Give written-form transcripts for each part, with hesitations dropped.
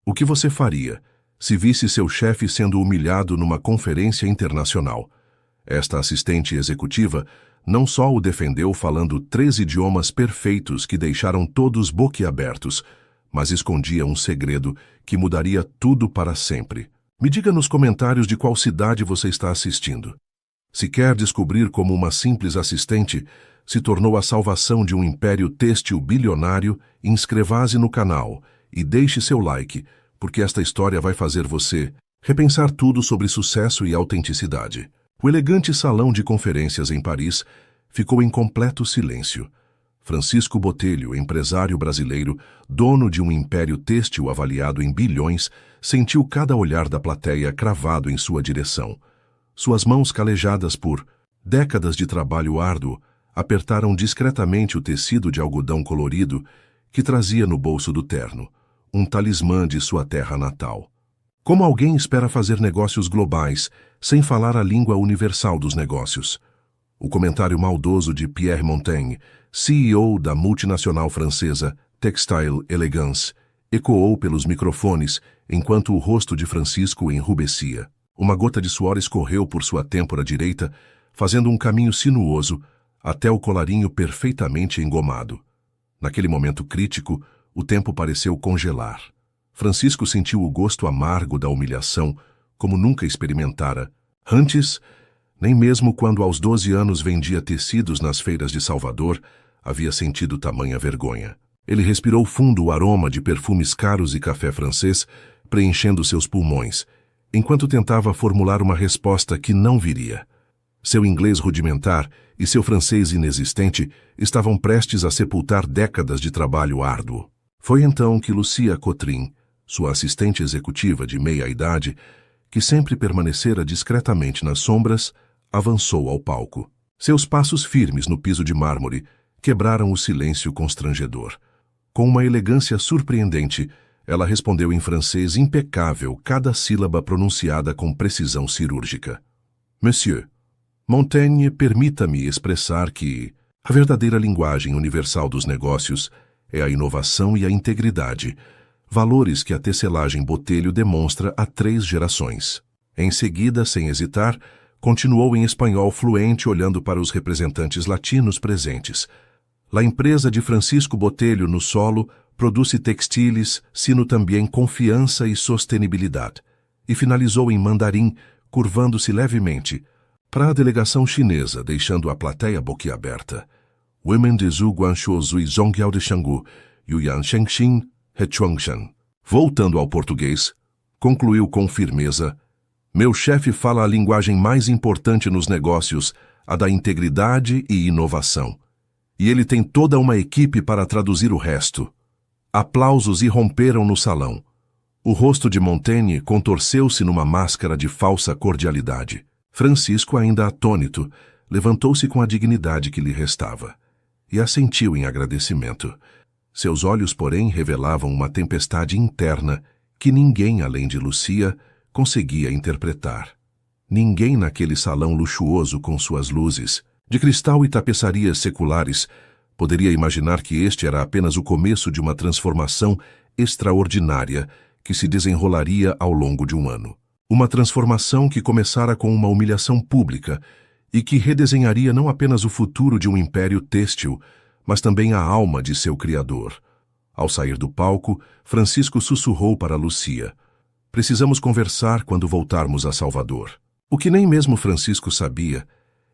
O que você faria se visse seu chefe sendo humilhado numa conferência internacional? Esta assistente executiva não só o defendeu falando 3 idiomas perfeitos que deixaram todos boquiabertos, mas escondia um segredo que mudaria tudo para sempre. Me diga nos comentários de qual cidade você está assistindo. Se quer descobrir como uma simples assistente se tornou a salvação de um império têxtil bilionário, inscreva-se no canal e deixe seu like, porque esta história vai fazer você repensar tudo sobre sucesso e autenticidade. O elegante salão de conferências em Paris ficou em completo silêncio. Francisco Botelho, empresário brasileiro, dono de um império têxtil avaliado em bilhões, sentiu cada olhar da plateia cravado em sua direção. Suas mãos calejadas por décadas de trabalho árduo apertaram discretamente o tecido de algodão colorido que trazia no bolso do terno, um talismã de sua terra natal. Como alguém espera fazer negócios globais sem falar a língua universal dos negócios? O comentário maldoso de Pierre Montaigne, CEO da multinacional francesa Textile Elegance, ecoou pelos microfones enquanto o rosto de Francisco enrubescia. Uma gota de suor escorreu por sua têmpora direita, fazendo um caminho sinuoso até o colarinho perfeitamente engomado. Naquele momento crítico, o tempo pareceu congelar. Francisco sentiu o gosto amargo da humilhação, como nunca experimentara. Antes, nem mesmo quando aos 12 anos vendia tecidos nas feiras de Salvador, havia sentido tamanha vergonha. Ele respirou fundo o aroma de perfumes caros e café francês, preenchendo seus pulmões, enquanto tentava formular uma resposta que não viria. Seu inglês rudimentar e seu francês inexistente estavam prestes a sepultar décadas de trabalho árduo. Foi então que Lucia Cotrim, sua assistente executiva de meia-idade, que sempre permanecera discretamente nas sombras, avançou ao palco. Seus passos firmes no piso de mármore quebraram o silêncio constrangedor. Com uma elegância surpreendente, ela respondeu em francês impecável cada sílaba pronunciada com precisão cirúrgica. Monsieur, Montaigne, permita-me expressar que a verdadeira linguagem universal dos negócios é a inovação e a integridade, valores que a tecelagem Botelho demonstra há 3 gerações. Em seguida, sem hesitar, continuou em espanhol fluente olhando para os representantes latinos presentes. La empresa de Francisco Botelho no solo produce textiles, sino também confiança e sostenibilidade. E finalizou em mandarim, curvando-se levemente para a delegação chinesa, deixando a plateia boquiaberta. Women de Zhu Guangzhou Zui Zhongyao de Shanggu, Yuyan Shengxin, Hechuangshan. Voltando ao português, concluiu com firmeza: meu chefe fala a linguagem mais importante nos negócios, a da integridade e inovação. E ele tem toda uma equipe para traduzir o resto. Aplausos irromperam no salão. O rosto de Montaigne contorceu-se numa máscara de falsa cordialidade. Francisco, ainda atônito, levantou-se com a dignidade que lhe restava e assentiu em agradecimento. Seus olhos, porém, revelavam uma tempestade interna que ninguém, além de Lucia, conseguia interpretar. Ninguém naquele salão luxuoso com suas luzes, de cristal e tapeçarias seculares, poderia imaginar que este era apenas o começo de uma transformação extraordinária que se desenrolaria ao longo de um ano. Uma transformação que começara com uma humilhação pública e que redesenharia não apenas o futuro de um império têxtil, mas também a alma de seu criador. Ao sair do palco, Francisco sussurrou para Lucia: precisamos conversar quando voltarmos a Salvador. O que nem mesmo Francisco sabia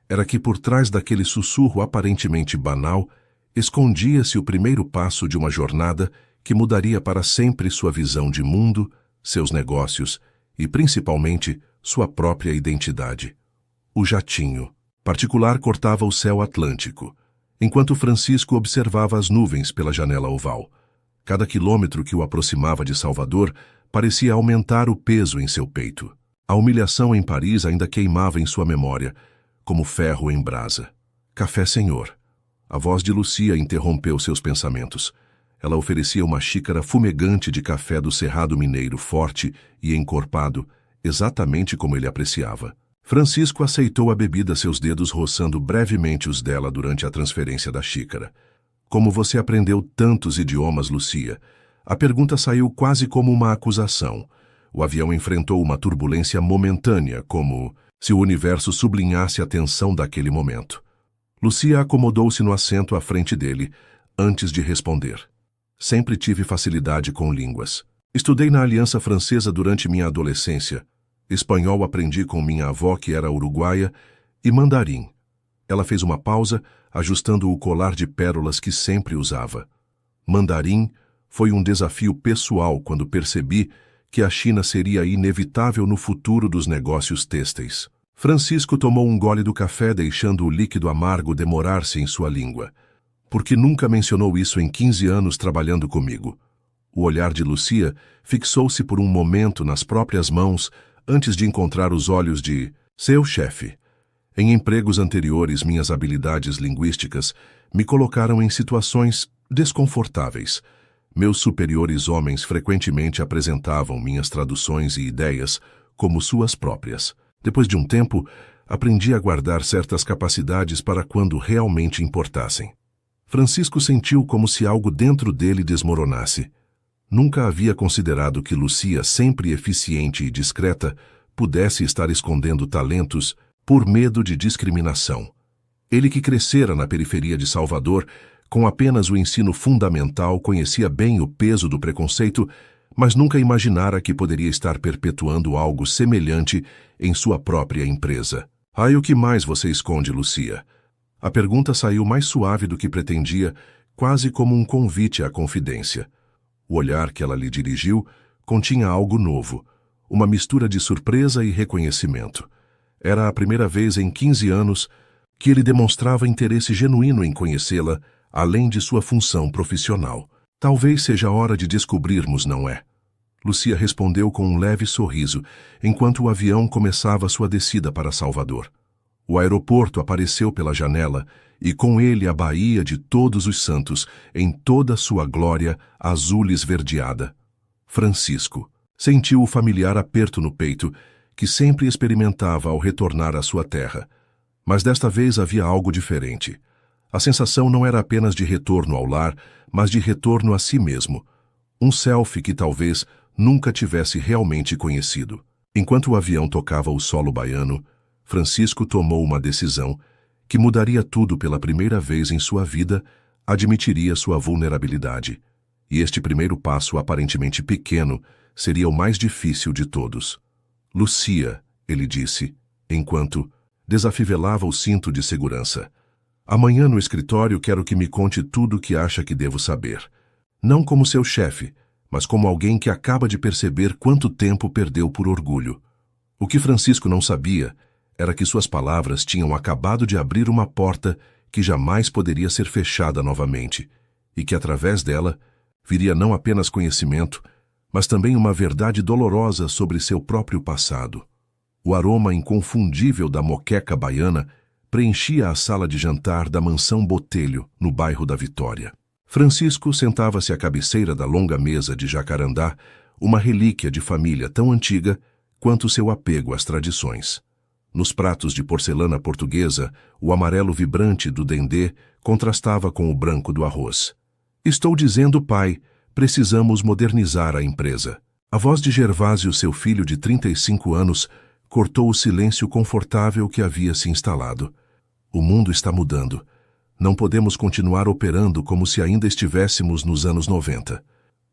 era que por trás daquele sussurro aparentemente banal escondia-se o primeiro passo de uma jornada que mudaria para sempre sua visão de mundo, seus negócios e, principalmente, sua própria identidade. O jatinho particular cortava o céu Atlântico, enquanto Francisco observava as nuvens pela janela oval. Cada quilômetro que o aproximava de Salvador parecia aumentar o peso em seu peito. A humilhação em Paris ainda queimava em sua memória, como ferro em brasa. Café, senhor. A voz de Lucia interrompeu seus pensamentos. Ela oferecia uma xícara fumegante de café do Cerrado Mineiro, forte e encorpado, exatamente como ele apreciava. Francisco aceitou a bebida, seus dedos roçando brevemente os dela durante a transferência da xícara. Como você aprendeu tantos idiomas, Lucia? A pergunta saiu quase como uma acusação. O avião enfrentou uma turbulência momentânea, como se o universo sublinhasse a tensão daquele momento. Lucia acomodou-se no assento à frente dele, antes de responder. Sempre tive facilidade com línguas. Estudei na Aliança Francesa durante minha adolescência. Espanhol aprendi com minha avó, que era uruguaia, e mandarim. Ela fez uma pausa, ajustando o colar de pérolas que sempre usava. Mandarim foi um desafio pessoal quando percebi que a China seria inevitável no futuro dos negócios têxteis. Francisco tomou um gole do café, deixando o líquido amargo demorar-se em sua língua. Por que nunca mencionou isso em 15 anos trabalhando comigo? O olhar de Lucia fixou-se por um momento nas próprias mãos antes de encontrar os olhos de seu chefe. Em empregos anteriores, minhas habilidades linguísticas me colocaram em situações desconfortáveis. Meus superiores homens frequentemente apresentavam minhas traduções e ideias como suas próprias. Depois de um tempo, aprendi a guardar certas capacidades para quando realmente importassem. Francisco sentiu como se algo dentro dele desmoronasse. Nunca havia considerado que Lucia, sempre eficiente e discreta, pudesse estar escondendo talentos por medo de discriminação. Ele, que crescera na periferia de Salvador, com apenas o ensino fundamental, conhecia bem o peso do preconceito, mas nunca imaginara que poderia estar perpetuando algo semelhante em sua própria empresa. E o que mais você esconde, Lucia? A pergunta saiu mais suave do que pretendia, quase como um convite à confidência. O olhar que ela lhe dirigiu continha algo novo, uma mistura de surpresa e reconhecimento. Era a primeira vez em 15 anos que ele demonstrava interesse genuíno em conhecê-la, além de sua função profissional. Talvez seja a hora de descobrirmos, não é? Lucia respondeu com um leve sorriso, enquanto o avião começava sua descida para Salvador. O aeroporto apareceu pela janela e com ele a Baía de Todos os Santos, em toda sua glória azul esverdeada. Francisco sentiu o familiar aperto no peito, que sempre experimentava ao retornar à sua terra. Mas desta vez havia algo diferente. A sensação não era apenas de retorno ao lar, mas de retorno a si mesmo. Um self que talvez nunca tivesse realmente conhecido. Enquanto o avião tocava o solo baiano, Francisco tomou uma decisão que mudaria tudo pela primeira vez em sua vida, admitiria sua vulnerabilidade. E este primeiro passo, aparentemente pequeno, seria o mais difícil de todos. Lucia, ele disse, enquanto desafivelava o cinto de segurança. Amanhã no escritório quero que me conte tudo o que acha que devo saber. Não como seu chefe, mas como alguém que acaba de perceber quanto tempo perdeu por orgulho. O que Francisco não sabia era que suas palavras tinham acabado de abrir uma porta que jamais poderia ser fechada novamente, e que através dela viria não apenas conhecimento, mas também uma verdade dolorosa sobre seu próprio passado. O aroma inconfundível da moqueca baiana preenchia a sala de jantar da mansão Botelho, no bairro da Vitória. Francisco sentava-se à cabeceira da longa mesa de jacarandá, uma relíquia de família tão antiga quanto seu apego às tradições. Nos pratos de porcelana portuguesa, o amarelo vibrante do dendê contrastava com o branco do arroz. Estou dizendo, pai, precisamos modernizar a empresa. A voz de Gervásio, seu filho de 35 anos, cortou o silêncio confortável que havia se instalado. O mundo está mudando. Não podemos continuar operando como se ainda estivéssemos nos anos 90.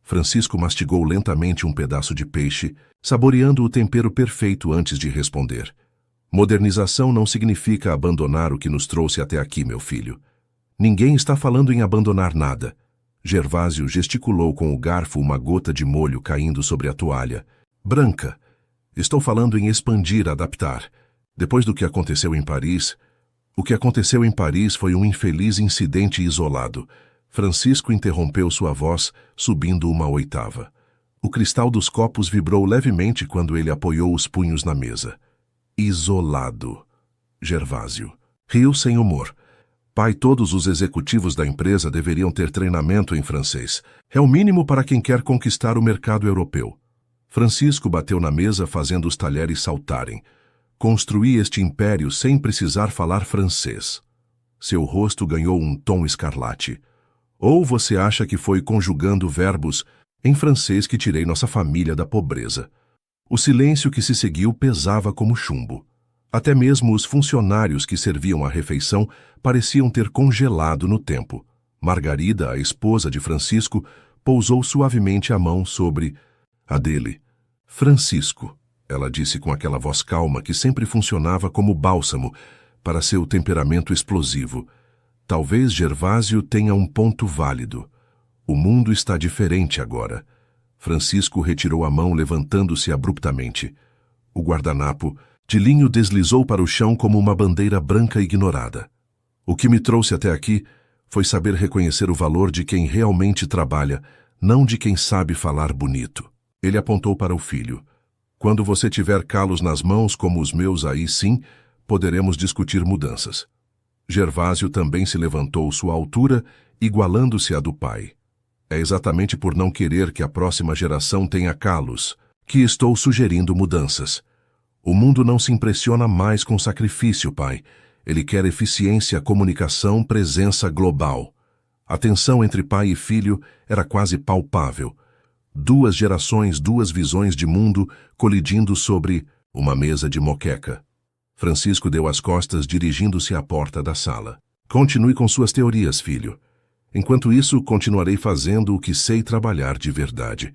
Francisco mastigou lentamente um pedaço de peixe, saboreando o tempero perfeito antes de responder. Modernização não significa abandonar o que nos trouxe até aqui, meu filho. Ninguém está falando em abandonar nada. Gervásio gesticulou com o garfo uma gota de molho caindo sobre a toalha. Branca. Estou falando em expandir, adaptar. Depois do que aconteceu em Paris... O que aconteceu em Paris foi um infeliz incidente isolado. Francisco interrompeu sua voz, subindo uma oitava. O cristal dos copos vibrou levemente quando ele apoiou os punhos na mesa. Isolado. Gervásio riu sem humor. Pai, todos os executivos da empresa deveriam ter treinamento em francês. É o mínimo para quem quer conquistar o mercado europeu. Francisco bateu na mesa, fazendo os talheres saltarem. Construí este império sem precisar falar francês. Seu rosto ganhou um tom escarlate. Ou você acha que foi conjugando verbos Em francês que tirei nossa família da pobreza. O silêncio que se seguiu pesava como chumbo. Até mesmo os funcionários que serviam a refeição pareciam ter congelado no tempo. Margarida, a esposa de Francisco, pousou suavemente a mão sobre a dele. Francisco, ela disse com aquela voz calma que sempre funcionava como bálsamo para seu temperamento explosivo. Talvez Gervásio tenha um ponto válido. O mundo está diferente agora. Francisco retirou a mão, levantando-se abruptamente. O guardanapo de linho deslizou para o chão como uma bandeira branca ignorada. O que me trouxe até aqui foi saber reconhecer o valor de quem realmente trabalha, não de quem sabe falar bonito. Ele apontou para o filho. Quando você tiver calos nas mãos como os meus, aí sim, poderemos discutir mudanças. Gervásio também se levantou sua altura, igualando-se à do pai. É exatamente por não querer que a próxima geração tenha calos que estou sugerindo mudanças. O mundo não se impressiona mais com sacrifício, pai. Ele quer eficiência, comunicação, presença global. A tensão entre pai e filho era quase palpável. Duas gerações, duas visões de mundo colidindo sobre uma mesa de moqueca. Francisco deu as costas, dirigindo-se à porta da sala. Continue com suas teorias, filho. Enquanto isso, continuarei fazendo o que sei trabalhar de verdade.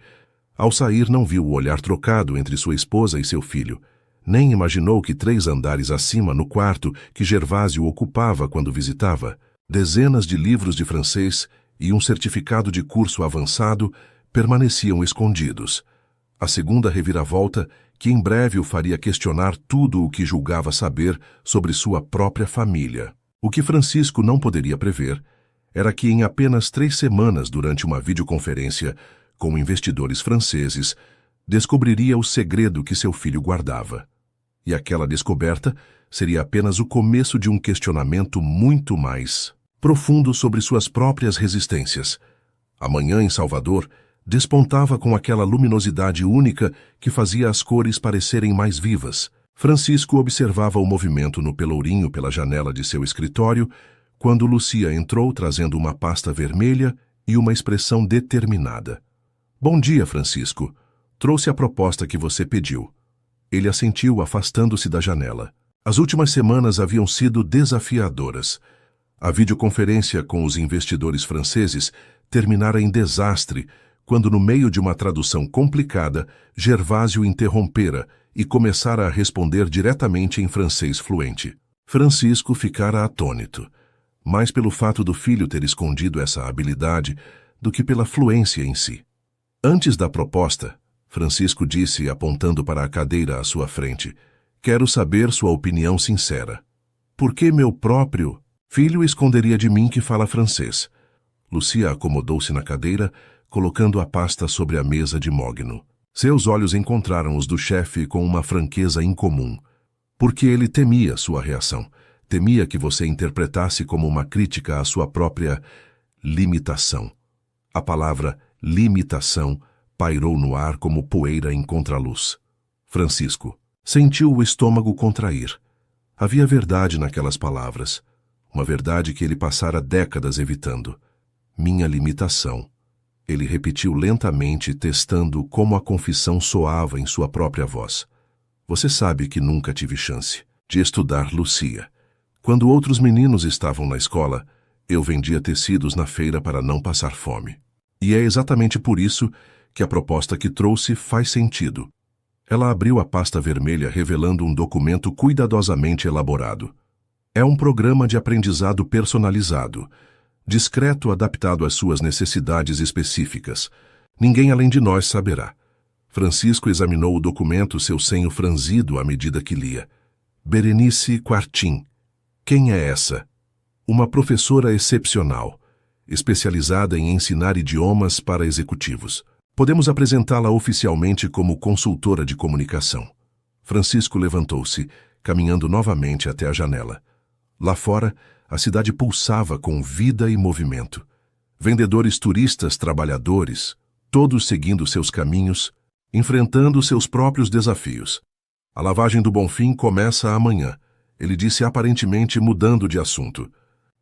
Ao sair, não viu o olhar trocado entre sua esposa e seu filho. Nem imaginou que 3 andares acima, no quarto que Gervásio ocupava quando visitava, dezenas de livros de francês e um certificado de curso avançado permaneciam escondidos. A segunda reviravolta, que em breve o faria questionar tudo o que julgava saber sobre sua própria família. O que Francisco não poderia prever era que em apenas 3 semanas, durante uma videoconferência com investidores franceses, descobriria o segredo que seu filho guardava. E aquela descoberta seria apenas o começo de um questionamento muito mais profundo sobre suas próprias resistências. Amanhã, em Salvador, despontava com aquela luminosidade única que fazia as cores parecerem mais vivas. Francisco observava o movimento no pelourinho pela janela de seu escritório, quando Lucia entrou trazendo uma pasta vermelha e uma expressão determinada. Bom dia, Francisco. Trouxe a proposta que você pediu. Ele assentiu, afastando-se da janela. As últimas semanas haviam sido desafiadoras. A videoconferência com os investidores franceses terminara em desastre, quando no meio de uma tradução complicada, Gervásio interrompera e começara a responder diretamente em francês fluente. Francisco ficara atônito, mais pelo fato do filho ter escondido essa habilidade do que pela fluência em si. Antes da proposta, Francisco disse, apontando para a cadeira à sua frente, quero saber sua opinião sincera. Por que meu próprio filho esconderia de mim que fala francês? Lucia acomodou-se na cadeira, colocando a pasta sobre a mesa de mogno. Seus olhos encontraram os do chefe com uma franqueza incomum. Porque ele temia sua reação. Temia que você interpretasse como uma crítica à sua própria limitação. A palavra limitação pairou no ar como poeira em contraluz. Francisco sentiu o estômago contrair. Havia verdade naquelas palavras. Uma verdade que ele passara décadas evitando. Minha limitação. Ele repetiu lentamente, testando como a confissão soava em sua própria voz. Você sabe que nunca tive chance de estudar Lucia. Quando outros meninos estavam na escola, eu vendia tecidos na feira para não passar fome. E é exatamente por isso que a proposta que trouxe faz sentido. Ela abriu a pasta vermelha revelando um documento cuidadosamente elaborado. É um programa de aprendizado personalizado, discreto, adaptado às suas necessidades específicas. Ninguém além de nós saberá. Francisco examinou o documento, seu senho franzido à medida que lia. Berenice Quartim. Quem é essa? Uma professora excepcional, especializada em ensinar idiomas para executivos. Podemos apresentá-la oficialmente como consultora de comunicação. Francisco levantou-se, caminhando novamente até a janela. Lá fora, a cidade pulsava com vida e movimento. Vendedores, turistas, trabalhadores, todos seguindo seus caminhos, enfrentando seus próprios desafios. A lavagem do Bonfim começa amanhã, ele disse aparentemente mudando de assunto.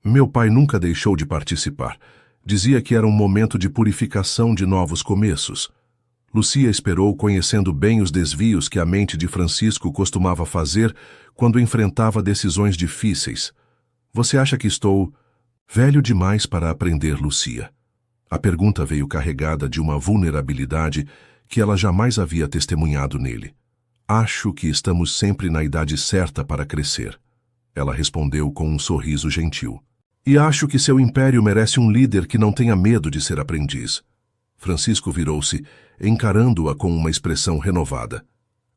Meu pai nunca deixou de participar. Dizia que era um momento de purificação de novos começos. Lucia esperou, conhecendo bem os desvios que a mente de Francisco costumava fazer quando enfrentava decisões difíceis. Você acha que estou velho demais para aprender, Lucia? A pergunta veio carregada de uma vulnerabilidade que ela jamais havia testemunhado nele. Acho que estamos sempre na idade certa para crescer. Ela respondeu com um sorriso gentil. E acho que seu império merece um líder que não tenha medo de ser aprendiz. Francisco virou-se, encarando-a com uma expressão renovada.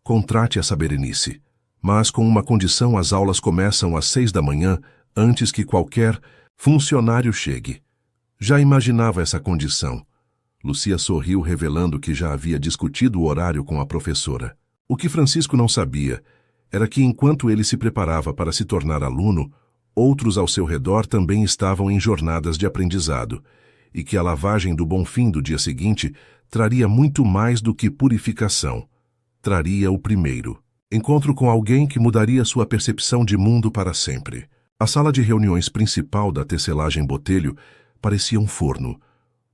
Contrate essa Berenice, mas com uma condição: as aulas começam às 6 da manhã, antes que qualquer funcionário chegue. Já imaginava essa condição. Lucia sorriu, revelando que já havia discutido o horário com a professora. O que Francisco não sabia era que, enquanto ele se preparava para se tornar aluno, outros ao seu redor também estavam em jornadas de aprendizado, e que a lavagem do Bonfim do dia seguinte traria muito mais do que purificação. Traria o primeiro encontro com alguém que mudaria sua percepção de mundo para sempre. A sala de reuniões principal da tecelagem Botelho parecia um forno.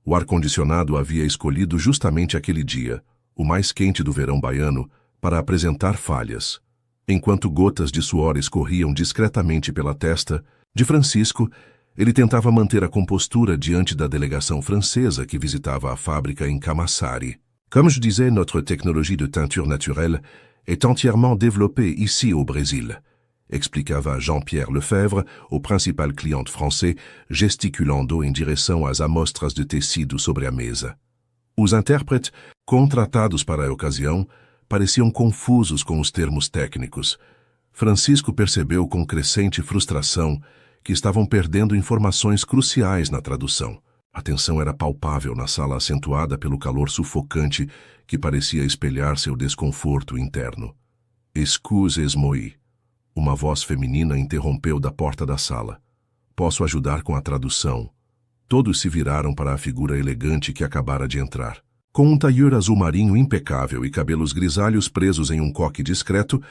O ar-condicionado havia escolhido justamente aquele dia, o mais quente do verão baiano, para apresentar falhas. Enquanto gotas de suor escorriam discretamente pela testa de Francisco, ele tentava manter a compostura diante da delegação francesa que visitava a fábrica em Camaçari. Comme je disais, notre technologie de teinture naturelle est entièrement développée ici au Brésil, explicava Jean-Pierre Lefebvre, o principal cliente français, gesticulando em direção às amostras de tecido sobre a mesa. Os intérpretes, contratados para a ocasião, pareciam confusos com os termos técnicos. Francisco percebeu com crescente frustração que estavam perdendo informações cruciais na tradução. A tensão era palpável na sala, acentuada pelo calor sufocante que parecia espelhar seu desconforto interno. Excusez-moi. Uma voz feminina interrompeu da porta da sala. Posso ajudar com a tradução. Todos se viraram para a figura elegante que acabara de entrar. Com um tailleur azul marinho impecável e cabelos grisalhos presos em um coque discreto,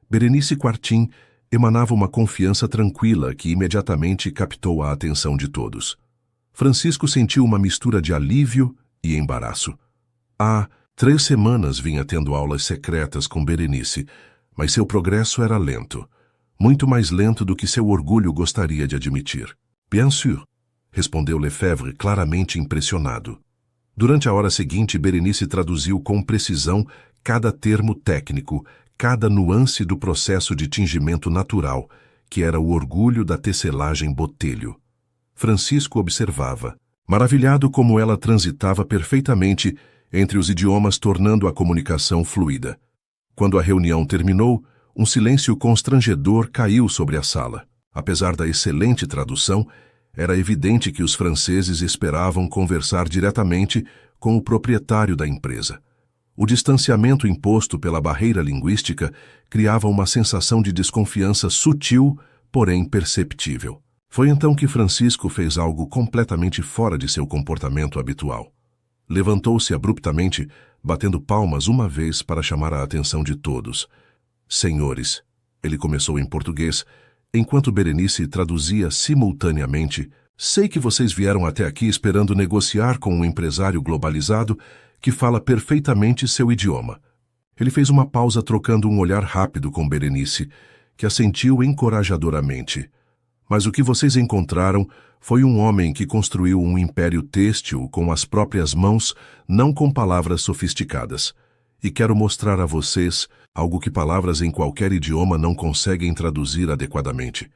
Berenice Quartim emanava uma confiança tranquila que imediatamente captou a atenção de todos. Francisco sentiu uma mistura de alívio e embaraço. Há 3 semanas vinha tendo aulas secretas com Berenice, mas seu progresso era lento. Muito mais lento do que seu orgulho gostaria de admitir. Bien sûr, respondeu Lefebvre, claramente impressionado. Durante a hora seguinte, Berenice traduziu com precisão cada termo técnico, cada nuance do processo de tingimento natural, que era o orgulho da tecelagem Botelho. Francisco observava, maravilhado como ela transitava perfeitamente entre os idiomas, tornando a comunicação fluida. Quando a reunião terminou, um silêncio constrangedor caiu sobre a sala. Apesar da excelente tradução, era evidente que os franceses esperavam conversar diretamente com o proprietário da empresa. O distanciamento imposto pela barreira linguística criava uma sensação de desconfiança sutil, porém perceptível. Foi então que Francisco fez algo completamente fora de seu comportamento habitual. Levantou-se abruptamente, batendo palmas uma vez para chamar a atenção de todos. Senhores, ele começou em português, enquanto Berenice traduzia simultaneamente, sei que vocês vieram até aqui esperando negociar com um empresário globalizado que fala perfeitamente seu idioma. Ele fez uma pausa, trocando um olhar rápido com Berenice, que assentiu encorajadoramente. Mas o que vocês encontraram foi um homem que construiu um império têxtil com as próprias mãos, não com palavras sofisticadas. E quero mostrar a vocês algo que palavras em qualquer idioma não conseguem traduzir adequadamente.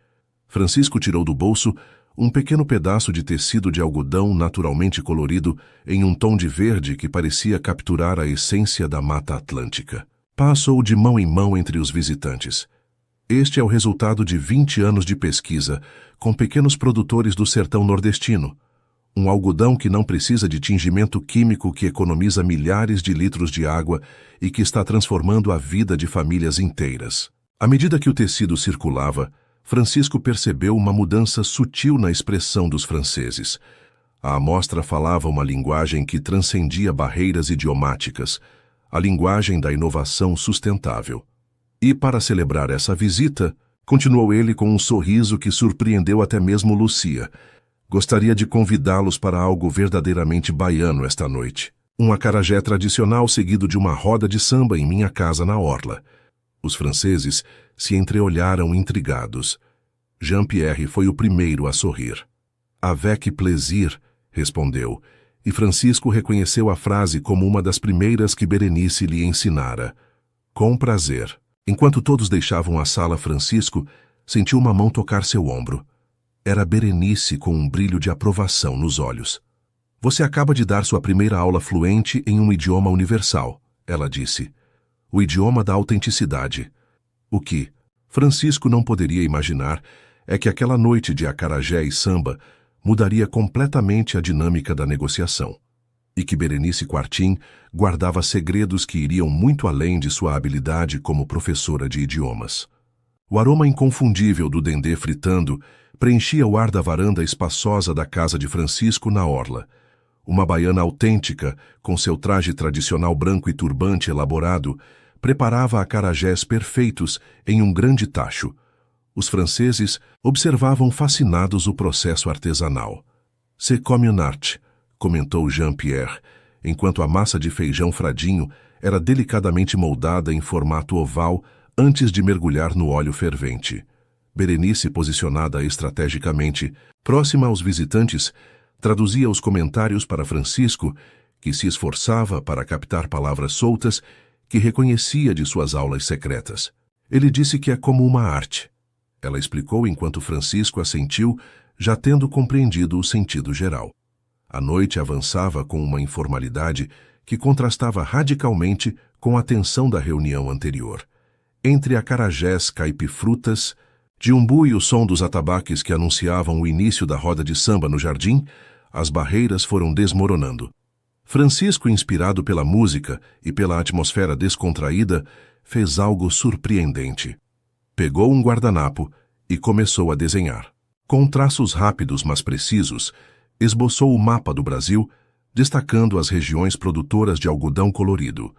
Francisco tirou do bolso um pequeno pedaço de tecido de algodão naturalmente colorido em um tom de verde que parecia capturar a essência da Mata Atlântica. Passou de mão em mão entre os visitantes. Este é o resultado de 20 anos de pesquisa com pequenos produtores do sertão nordestino. Um algodão que não precisa de tingimento químico, que economiza milhares de litros de água e que está transformando a vida de famílias inteiras. À medida que o tecido circulava, Francisco percebeu uma mudança sutil na expressão dos franceses. A amostra falava uma linguagem que transcendia barreiras idiomáticas, a linguagem da inovação sustentável. E para celebrar essa visita, continuou ele com um sorriso que surpreendeu até mesmo Lucia, Gostaria de convidá-los para algo verdadeiramente baiano esta noite. Um acarajé tradicional seguido de uma roda de samba em minha casa na orla. Os franceses se entreolharam intrigados. Jean-Pierre foi o primeiro a sorrir. Avec plaisir, respondeu, e Francisco reconheceu a frase como uma das primeiras que Berenice lhe ensinara. Com prazer. Enquanto todos deixavam a sala, Francisco sentiu uma mão tocar seu ombro. Era Berenice com um brilho de aprovação nos olhos. Você acaba de dar sua primeira aula fluente em um idioma universal, ela disse. O idioma da autenticidade. O que Francisco não poderia imaginar é que aquela noite de acarajé e samba mudaria completamente a dinâmica da negociação, e que Berenice Quartim guardava segredos que iriam muito além de sua habilidade como professora de idiomas. O aroma inconfundível do dendê fritando preenchia o ar da varanda espaçosa da casa de Francisco na orla. Uma baiana autêntica, com seu traje tradicional branco e turbante elaborado, preparava acarajés perfeitos em um grande tacho. Os franceses observavam fascinados o processo artesanal. C'est comme une art, comentou Jean-Pierre, enquanto a massa de feijão fradinho era delicadamente moldada em formato oval antes de mergulhar no óleo fervente. Berenice, posicionada estrategicamente, próxima aos visitantes, traduzia os comentários para Francisco, que se esforçava para captar palavras soltas que reconhecia de suas aulas secretas. Ele disse que é como uma arte. Ela explicou enquanto Francisco assentiu, já tendo compreendido o sentido geral. A noite avançava com uma informalidade que contrastava radicalmente com a tensão da reunião anterior. Entre acarajés caipifrutas, de umbu e o som dos atabaques que anunciavam o início da roda de samba no jardim, as barreiras foram desmoronando. Francisco, inspirado pela música e pela atmosfera descontraída, fez algo surpreendente. Pegou um guardanapo e começou a desenhar. Com traços rápidos, mas precisos, esboçou o mapa do Brasil, destacando as regiões produtoras de algodão colorido.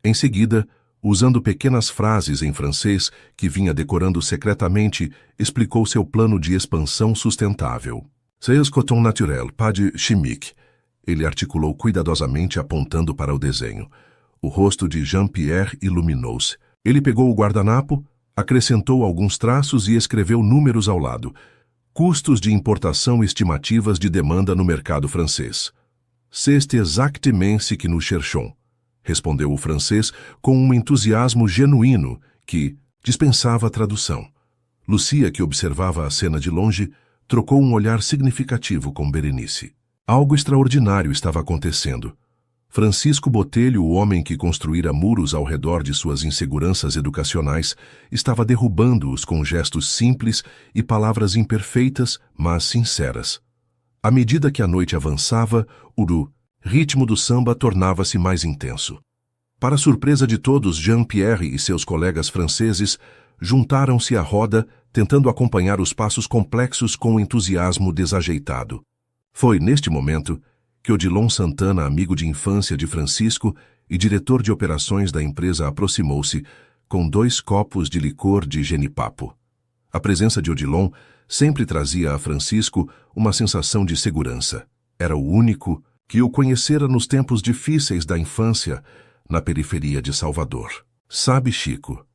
Em seguida, usando pequenas frases em francês que vinha decorando secretamente, explicou seu plano de expansão sustentável. C'est coton naturel, pas de chimique. Ele articulou cuidadosamente, apontando para o desenho. O rosto de Jean-Pierre iluminou-se. Ele pegou o guardanapo, acrescentou alguns traços e escreveu números ao lado. Custos de importação estimativas de demanda no mercado francês. C'est exactement ce que nous cherchons, respondeu o francês com um entusiasmo genuíno que dispensava a tradução. Lucia, que observava a cena de longe, trocou um olhar significativo com Berenice. Algo extraordinário estava acontecendo. Francisco Botelho, o homem que construíra muros ao redor de suas inseguranças educacionais, estava derrubando-os com gestos simples e palavras imperfeitas, mas sinceras. À medida que a noite avançava, o ritmo do samba tornava-se mais intenso. Para surpresa de todos, Jean-Pierre e seus colegas franceses juntaram-se à roda, tentando acompanhar os passos complexos com entusiasmo desajeitado. Foi, neste momento, que Odilon Santana, amigo de infância de Francisco e diretor de operações da empresa, aproximou-se com 2 copos de licor de genipapo. A presença de Odilon sempre trazia a Francisco uma sensação de segurança. Era o único que o conhecera nos tempos difíceis da infância, na periferia de Salvador. Sabe, Chico,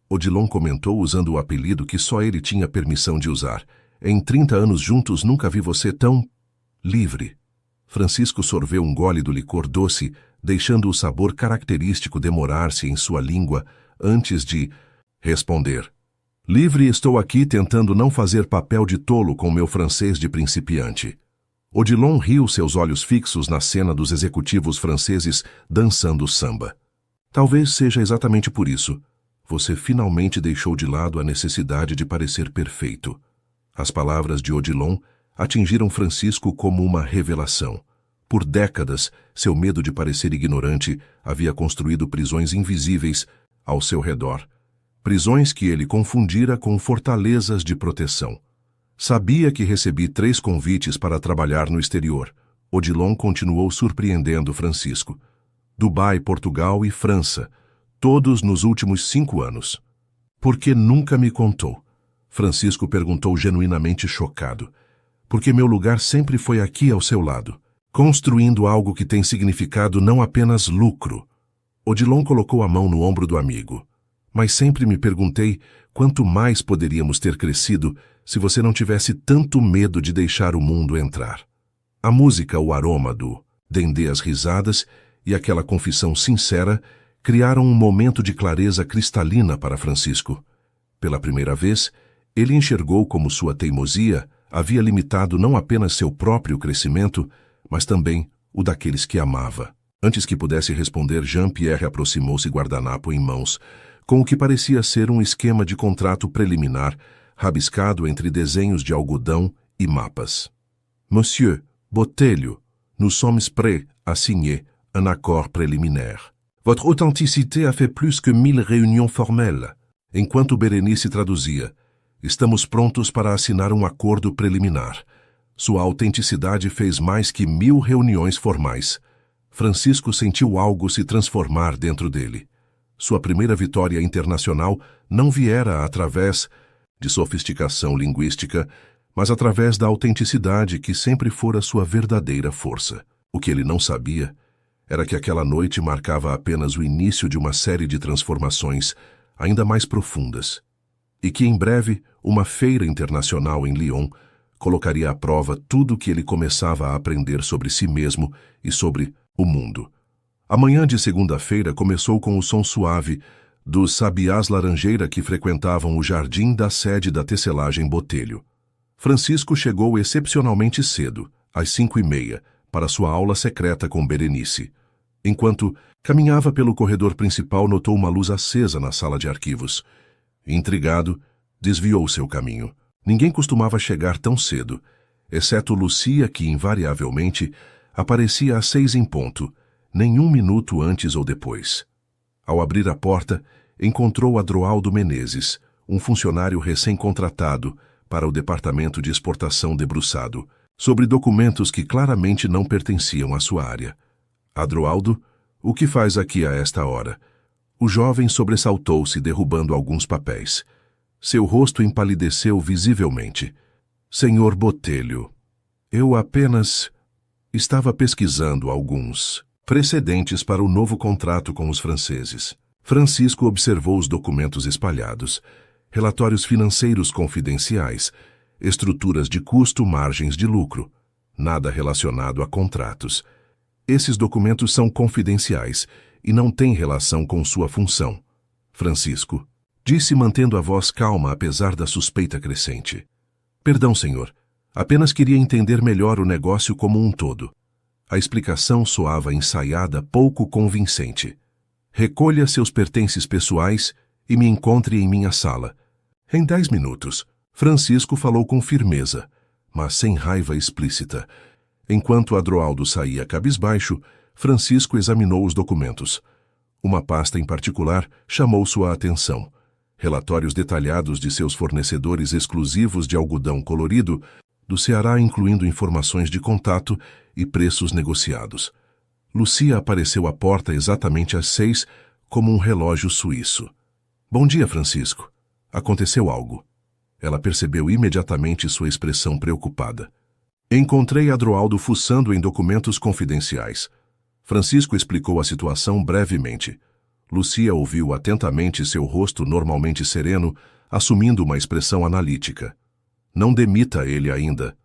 Odilon comentou usando o apelido que só ele tinha permissão de usar. Em 30 anos juntos nunca vi você tão livre. Francisco sorveu um gole do licor doce, deixando o sabor característico demorar-se em sua língua antes de responder. Livre, estou aqui tentando não fazer papel de tolo com meu francês de principiante. Odilon riu, seus olhos fixos na cena dos executivos franceses dançando samba. Talvez seja exatamente por isso. Você finalmente deixou de lado a necessidade de parecer perfeito. As palavras de Odilon atingiram Francisco como uma revelação. Por décadas, seu medo de parecer ignorante havia construído prisões invisíveis ao seu redor. Prisões que ele confundira com fortalezas de proteção. Sabia que recebi 3 convites para trabalhar no exterior. Odilon continuou surpreendendo Francisco. Dubai, Portugal e França, todos nos últimos 5 anos. Por que nunca me contou? Francisco perguntou genuinamente chocado. porque meu lugar sempre foi aqui ao seu lado, construindo algo que tem significado não apenas lucro. Odilon colocou a mão no ombro do amigo. Mas sempre me perguntei quanto mais poderíamos ter crescido se você não tivesse tanto medo de deixar o mundo entrar. A música, o aroma do dendê, as risadas e aquela confissão sincera criaram um momento de clareza cristalina para Francisco. Pela primeira vez, ele enxergou como sua teimosia havia limitado não apenas seu próprio crescimento, mas também o daqueles que amava. Antes que pudesse responder, Jean-Pierre aproximou-se, guardanapo em mãos, com o que parecia ser um esquema de contrato preliminar, rabiscado entre desenhos de algodão e mapas. Monsieur Botelho, nous sommes prêts à signer un accord préliminaire. Votre authenticité a fait plus que 1000 réunions formelles. Enquanto Berenice traduzia, estamos prontos para assinar um acordo preliminar. Sua autenticidade fez mais que 1000 reuniões formais. Francisco sentiu algo se transformar dentro dele. Sua primeira vitória internacional não viera através de sofisticação linguística, mas através da autenticidade que sempre fora sua verdadeira força. O que ele não sabia era que aquela noite marcava apenas o início de uma série de transformações ainda mais profundas, e que em breve uma feira internacional em Lyon colocaria à prova tudo o que ele começava a aprender sobre si mesmo e sobre o mundo. A manhã de segunda-feira começou com o som suave dos sabiás laranjeira que frequentavam o jardim da sede da tecelagem Botelho. Francisco chegou excepcionalmente cedo, às 5h30, para sua aula secreta com Berenice. Enquanto caminhava pelo corredor principal, notou uma luz acesa na sala de arquivos. Intrigado, desviou seu caminho. Ninguém costumava chegar tão cedo, exceto Lucia, que invariavelmente aparecia às 6 em ponto, nenhum minuto antes ou depois. Ao abrir a porta, encontrou Adroaldo Menezes, um funcionário recém-contratado para o departamento de exportação debruçado, sobre documentos que claramente não pertenciam à sua área. Adroaldo, o que faz aqui a esta hora? O jovem sobressaltou-se, derrubando alguns papéis. Seu rosto empalideceu visivelmente. Senhor Botelho, eu apenas estava pesquisando alguns precedentes para o novo contrato com os franceses. Francisco observou os documentos espalhados, relatórios financeiros confidenciais, estruturas de custo, margens de lucro, nada relacionado a contratos. Esses documentos são confidenciais e não têm relação com sua função. Francisco disse, mantendo a voz calma apesar da suspeita crescente. Perdão, senhor. Apenas queria entender melhor o negócio como um todo. A explicação soava ensaiada, pouco convincente. Recolha seus pertences pessoais e me encontre em minha sala. Em 10 minutos, Francisco falou com firmeza, mas sem raiva explícita. Enquanto Adroaldo saía cabisbaixo, Francisco examinou os documentos. Uma pasta em particular chamou sua atenção. Relatórios detalhados de seus fornecedores exclusivos de algodão colorido do Ceará, incluindo informações de contato e preços negociados. Lucia apareceu à porta exatamente às 6, como um relógio suíço. Bom dia, Francisco. Aconteceu algo. Ela percebeu imediatamente sua expressão preocupada. Encontrei Adroaldo fuçando em documentos confidenciais. Francisco explicou a situação brevemente. Lucia ouviu atentamente, seu rosto normalmente sereno, assumindo uma expressão analítica. Não demita ele ainda,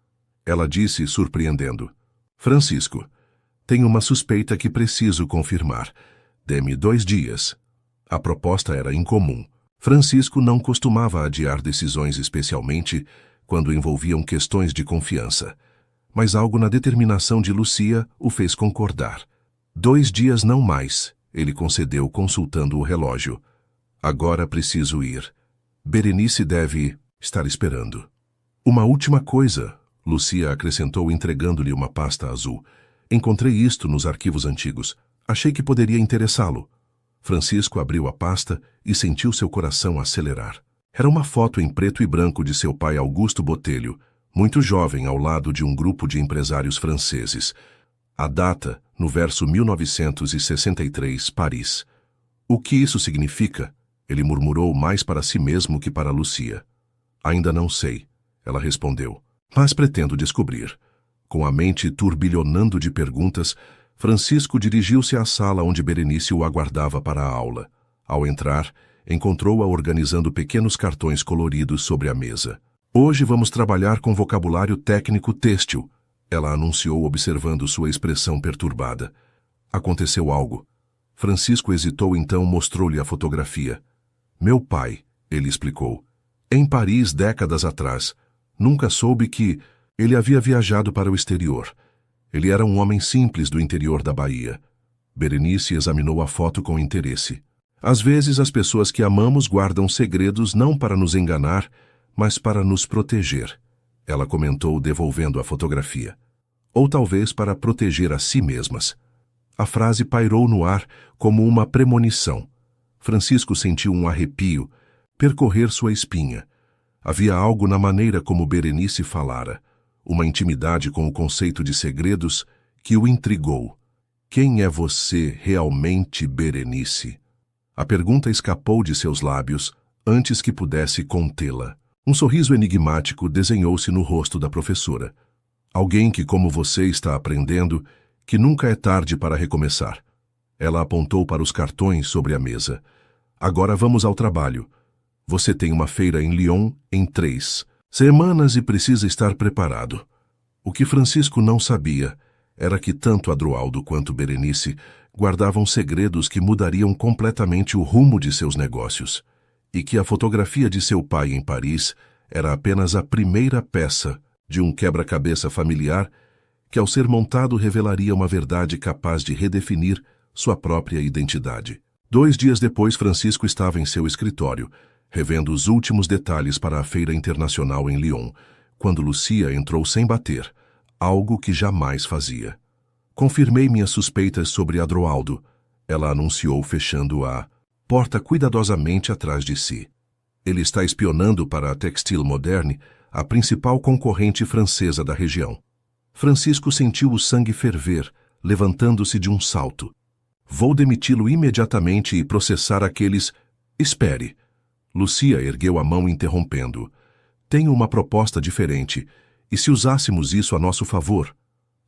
ela disse, surpreendendo. Francisco, tenho uma suspeita que preciso confirmar. Dê-me 2 dias. A proposta era incomum. Francisco não costumava adiar decisões, especialmente quando envolviam questões de confiança. Mas algo na determinação de Lucia o fez concordar. 2 dias, não mais, ele concedeu, consultando o relógio. Agora preciso ir. Berenice deve estar esperando. Uma última coisa, Lucia acrescentou, entregando-lhe uma pasta azul. Encontrei isto nos arquivos antigos. Achei que poderia interessá-lo. Francisco abriu a pasta e sentiu seu coração acelerar. Era uma foto em preto e branco de seu pai Augusto Botelho, muito jovem, ao lado de um grupo de empresários franceses. A data, no verso 1963, Paris. O que isso significa? Ele murmurou, mais para si mesmo que para Lucia. Ainda não sei, ela respondeu. Mas pretendo descobrir. Com a mente turbilhonando de perguntas, Francisco dirigiu-se à sala onde Berenice o aguardava para a aula. Ao entrar, encontrou-a organizando pequenos cartões coloridos sobre a mesa. Hoje vamos trabalhar com vocabulário técnico têxtil, ela anunciou observando sua expressão perturbada. Aconteceu algo. Francisco hesitou, então mostrou-lhe a fotografia. Meu pai, ele explicou. Em Paris, décadas atrás. Nunca soube que ele havia viajado para o exterior. Ele era um homem simples do interior da Bahia. Berenice examinou a foto com interesse. Às vezes as pessoas que amamos guardam segredos não para nos enganar, mas para nos proteger, ela comentou devolvendo a fotografia. Ou talvez para proteger a si mesmas. A frase pairou no ar como uma premonição. Francisco sentiu um arrepio percorrer sua espinha. Havia algo na maneira como Berenice falara, uma intimidade com o conceito de segredos que o intrigou. Quem é você realmente, Berenice? A pergunta escapou de seus lábios antes que pudesse contê-la. Um sorriso enigmático desenhou-se no rosto da professora. Alguém que, como você, está aprendendo que nunca é tarde para recomeçar. Ela apontou para os cartões sobre a mesa. Agora vamos ao trabalho. Você tem uma feira em Lyon em 3 semanas e precisa estar preparado. O que Francisco não sabia era que tanto Adroaldo quanto Berenice guardavam segredos que mudariam completamente o rumo de seus negócios, e que a fotografia de seu pai em Paris era apenas a primeira peça de um quebra-cabeça familiar que, ao ser montado, revelaria uma verdade capaz de redefinir sua própria identidade. 2 dias depois, Francisco estava em seu escritório, revendo os últimos detalhes para a Feira Internacional em Lyon, quando Lucia entrou sem bater, algo que jamais fazia. Confirmei minhas suspeitas sobre Adroaldo, ela anunciou fechando a porta cuidadosamente atrás de si. Ele está espionando para a Textile Moderne, a principal concorrente francesa da região. Francisco sentiu o sangue ferver, levantando-se de um salto. Vou demiti-lo imediatamente e processar aqueles... Espere. Lucia ergueu a mão interrompendo. Tenho uma proposta diferente, e se usássemos isso a nosso favor?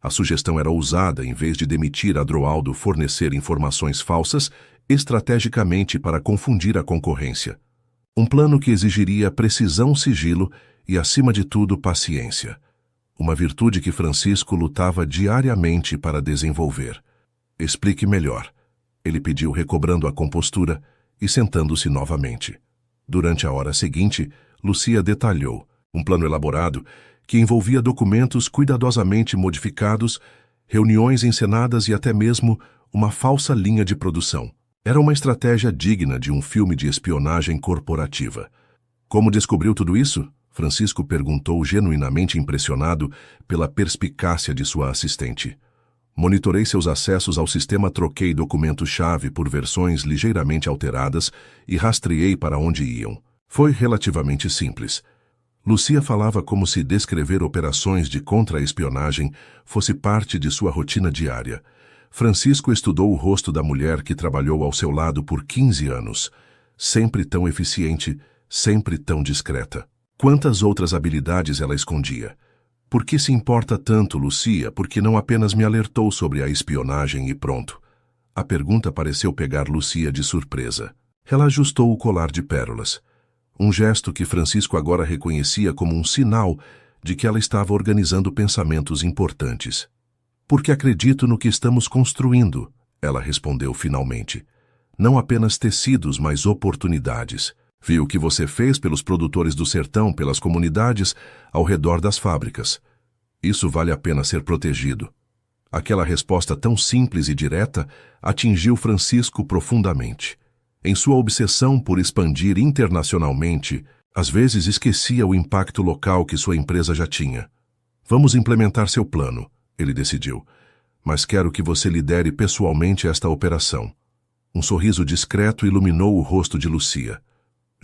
A sugestão era ousada. Em vez de demitir Adroaldo, fornecer informações falsas estrategicamente para confundir a concorrência. Um plano que exigiria precisão, sigilo e, acima de tudo, paciência. Uma virtude que Francisco lutava diariamente para desenvolver. Explique melhor, ele pediu, recobrando a compostura e sentando-se novamente. Durante a hora seguinte, Lucia detalhou um plano elaborado que envolvia documentos cuidadosamente modificados, reuniões encenadas e até mesmo uma falsa linha de produção. Era uma estratégia digna de um filme de espionagem corporativa. Como descobriu tudo isso? Francisco perguntou, genuinamente impressionado pela perspicácia de sua assistente. Monitorei seus acessos ao sistema, troquei documentos-chave por versões ligeiramente alteradas e rastreei para onde iam. Foi relativamente simples. Lucia falava como se descrever operações de contra-espionagem fosse parte de sua rotina diária. Francisco estudou o rosto da mulher que trabalhou ao seu lado por 15 anos. Sempre tão eficiente, sempre tão discreta. Quantas outras habilidades ela escondia? Por que se importa tanto, Lucia? Porque não apenas me alertou sobre a espionagem e pronto. A pergunta pareceu pegar Lucia de surpresa. Ela ajustou o colar de pérolas. Um gesto que Francisco agora reconhecia como um sinal de que ela estava organizando pensamentos importantes. Porque acredito no que estamos construindo, ela respondeu finalmente. Não apenas tecidos, mas oportunidades. Vi o que você fez pelos produtores do sertão, pelas comunidades ao redor das fábricas. Isso vale a pena ser protegido. Aquela resposta tão simples e direta atingiu Francisco profundamente. Em sua obsessão por expandir internacionalmente, às vezes esquecia o impacto local que sua empresa já tinha. Vamos implementar seu plano, ele decidiu. Mas quero que você lidere pessoalmente esta operação. Um sorriso discreto iluminou o rosto de Lucia.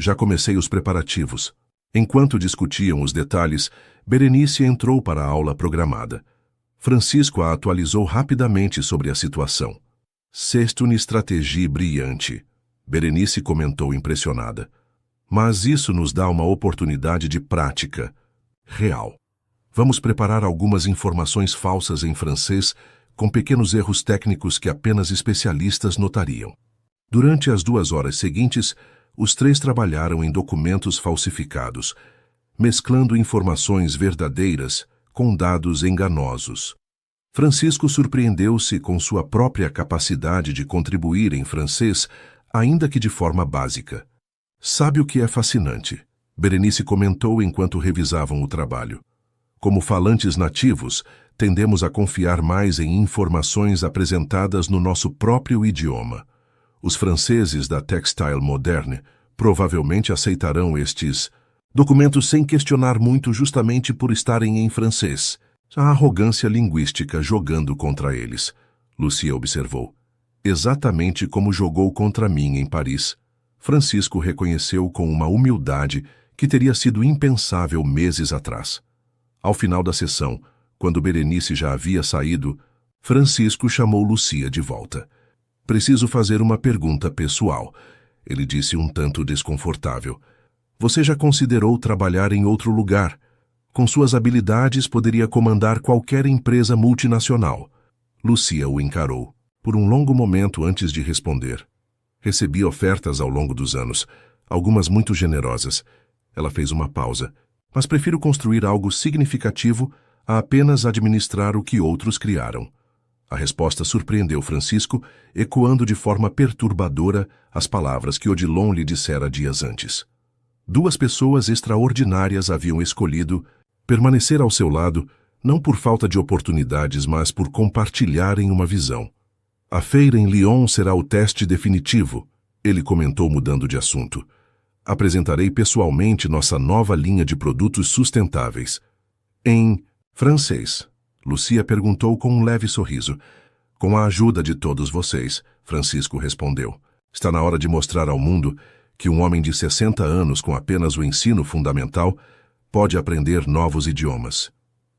Já comecei os preparativos. Enquanto discutiam os detalhes, Berenice entrou para a aula programada. Francisco a atualizou rapidamente sobre a situação. C'est une stratégie brillante, Berenice comentou impressionada. Mas isso nos dá uma oportunidade de prática real. Vamos preparar algumas informações falsas em francês com pequenos erros técnicos que apenas especialistas notariam. Durante as 2 horas seguintes, os 3 trabalharam em documentos falsificados, mesclando informações verdadeiras com dados enganosos. Francisco surpreendeu-se com sua própria capacidade de contribuir em francês, ainda que de forma básica. Sabe o que é fascinante? Berenice comentou enquanto revisavam o trabalho. Como falantes nativos, tendemos a confiar mais em informações apresentadas no nosso próprio idioma. Os franceses da Textile Moderne provavelmente aceitarão estes documentos sem questionar muito justamente por estarem em francês. A arrogância linguística jogando contra eles, Lucia observou. Exatamente como jogou contra mim em Paris. Francisco reconheceu com uma humildade que teria sido impensável meses atrás. Ao final da sessão, quando Berenice já havia saído, Francisco chamou Lucia de volta. Preciso fazer uma pergunta pessoal, ele disse um tanto desconfortável. Você já considerou trabalhar em outro lugar? Com suas habilidades, poderia comandar qualquer empresa multinacional. Lucia o encarou, por um longo momento antes de responder. Recebi ofertas ao longo dos anos, algumas muito generosas. Ela fez uma pausa. Mas prefiro construir algo significativo a apenas administrar o que outros criaram. A resposta surpreendeu Francisco, ecoando de forma perturbadora as palavras que Odilon lhe dissera dias antes. 2 pessoas extraordinárias haviam escolhido permanecer ao seu lado, não por falta de oportunidades, mas por compartilharem uma visão. A feira em Lyon será o teste definitivo, ele comentou mudando de assunto. Apresentarei pessoalmente nossa nova linha de produtos sustentáveis. Em francês, Lucia perguntou com um leve sorriso. Com a ajuda de todos vocês, Francisco respondeu. Está na hora de mostrar ao mundo que um homem de 60 anos com apenas o ensino fundamental pode aprender novos idiomas.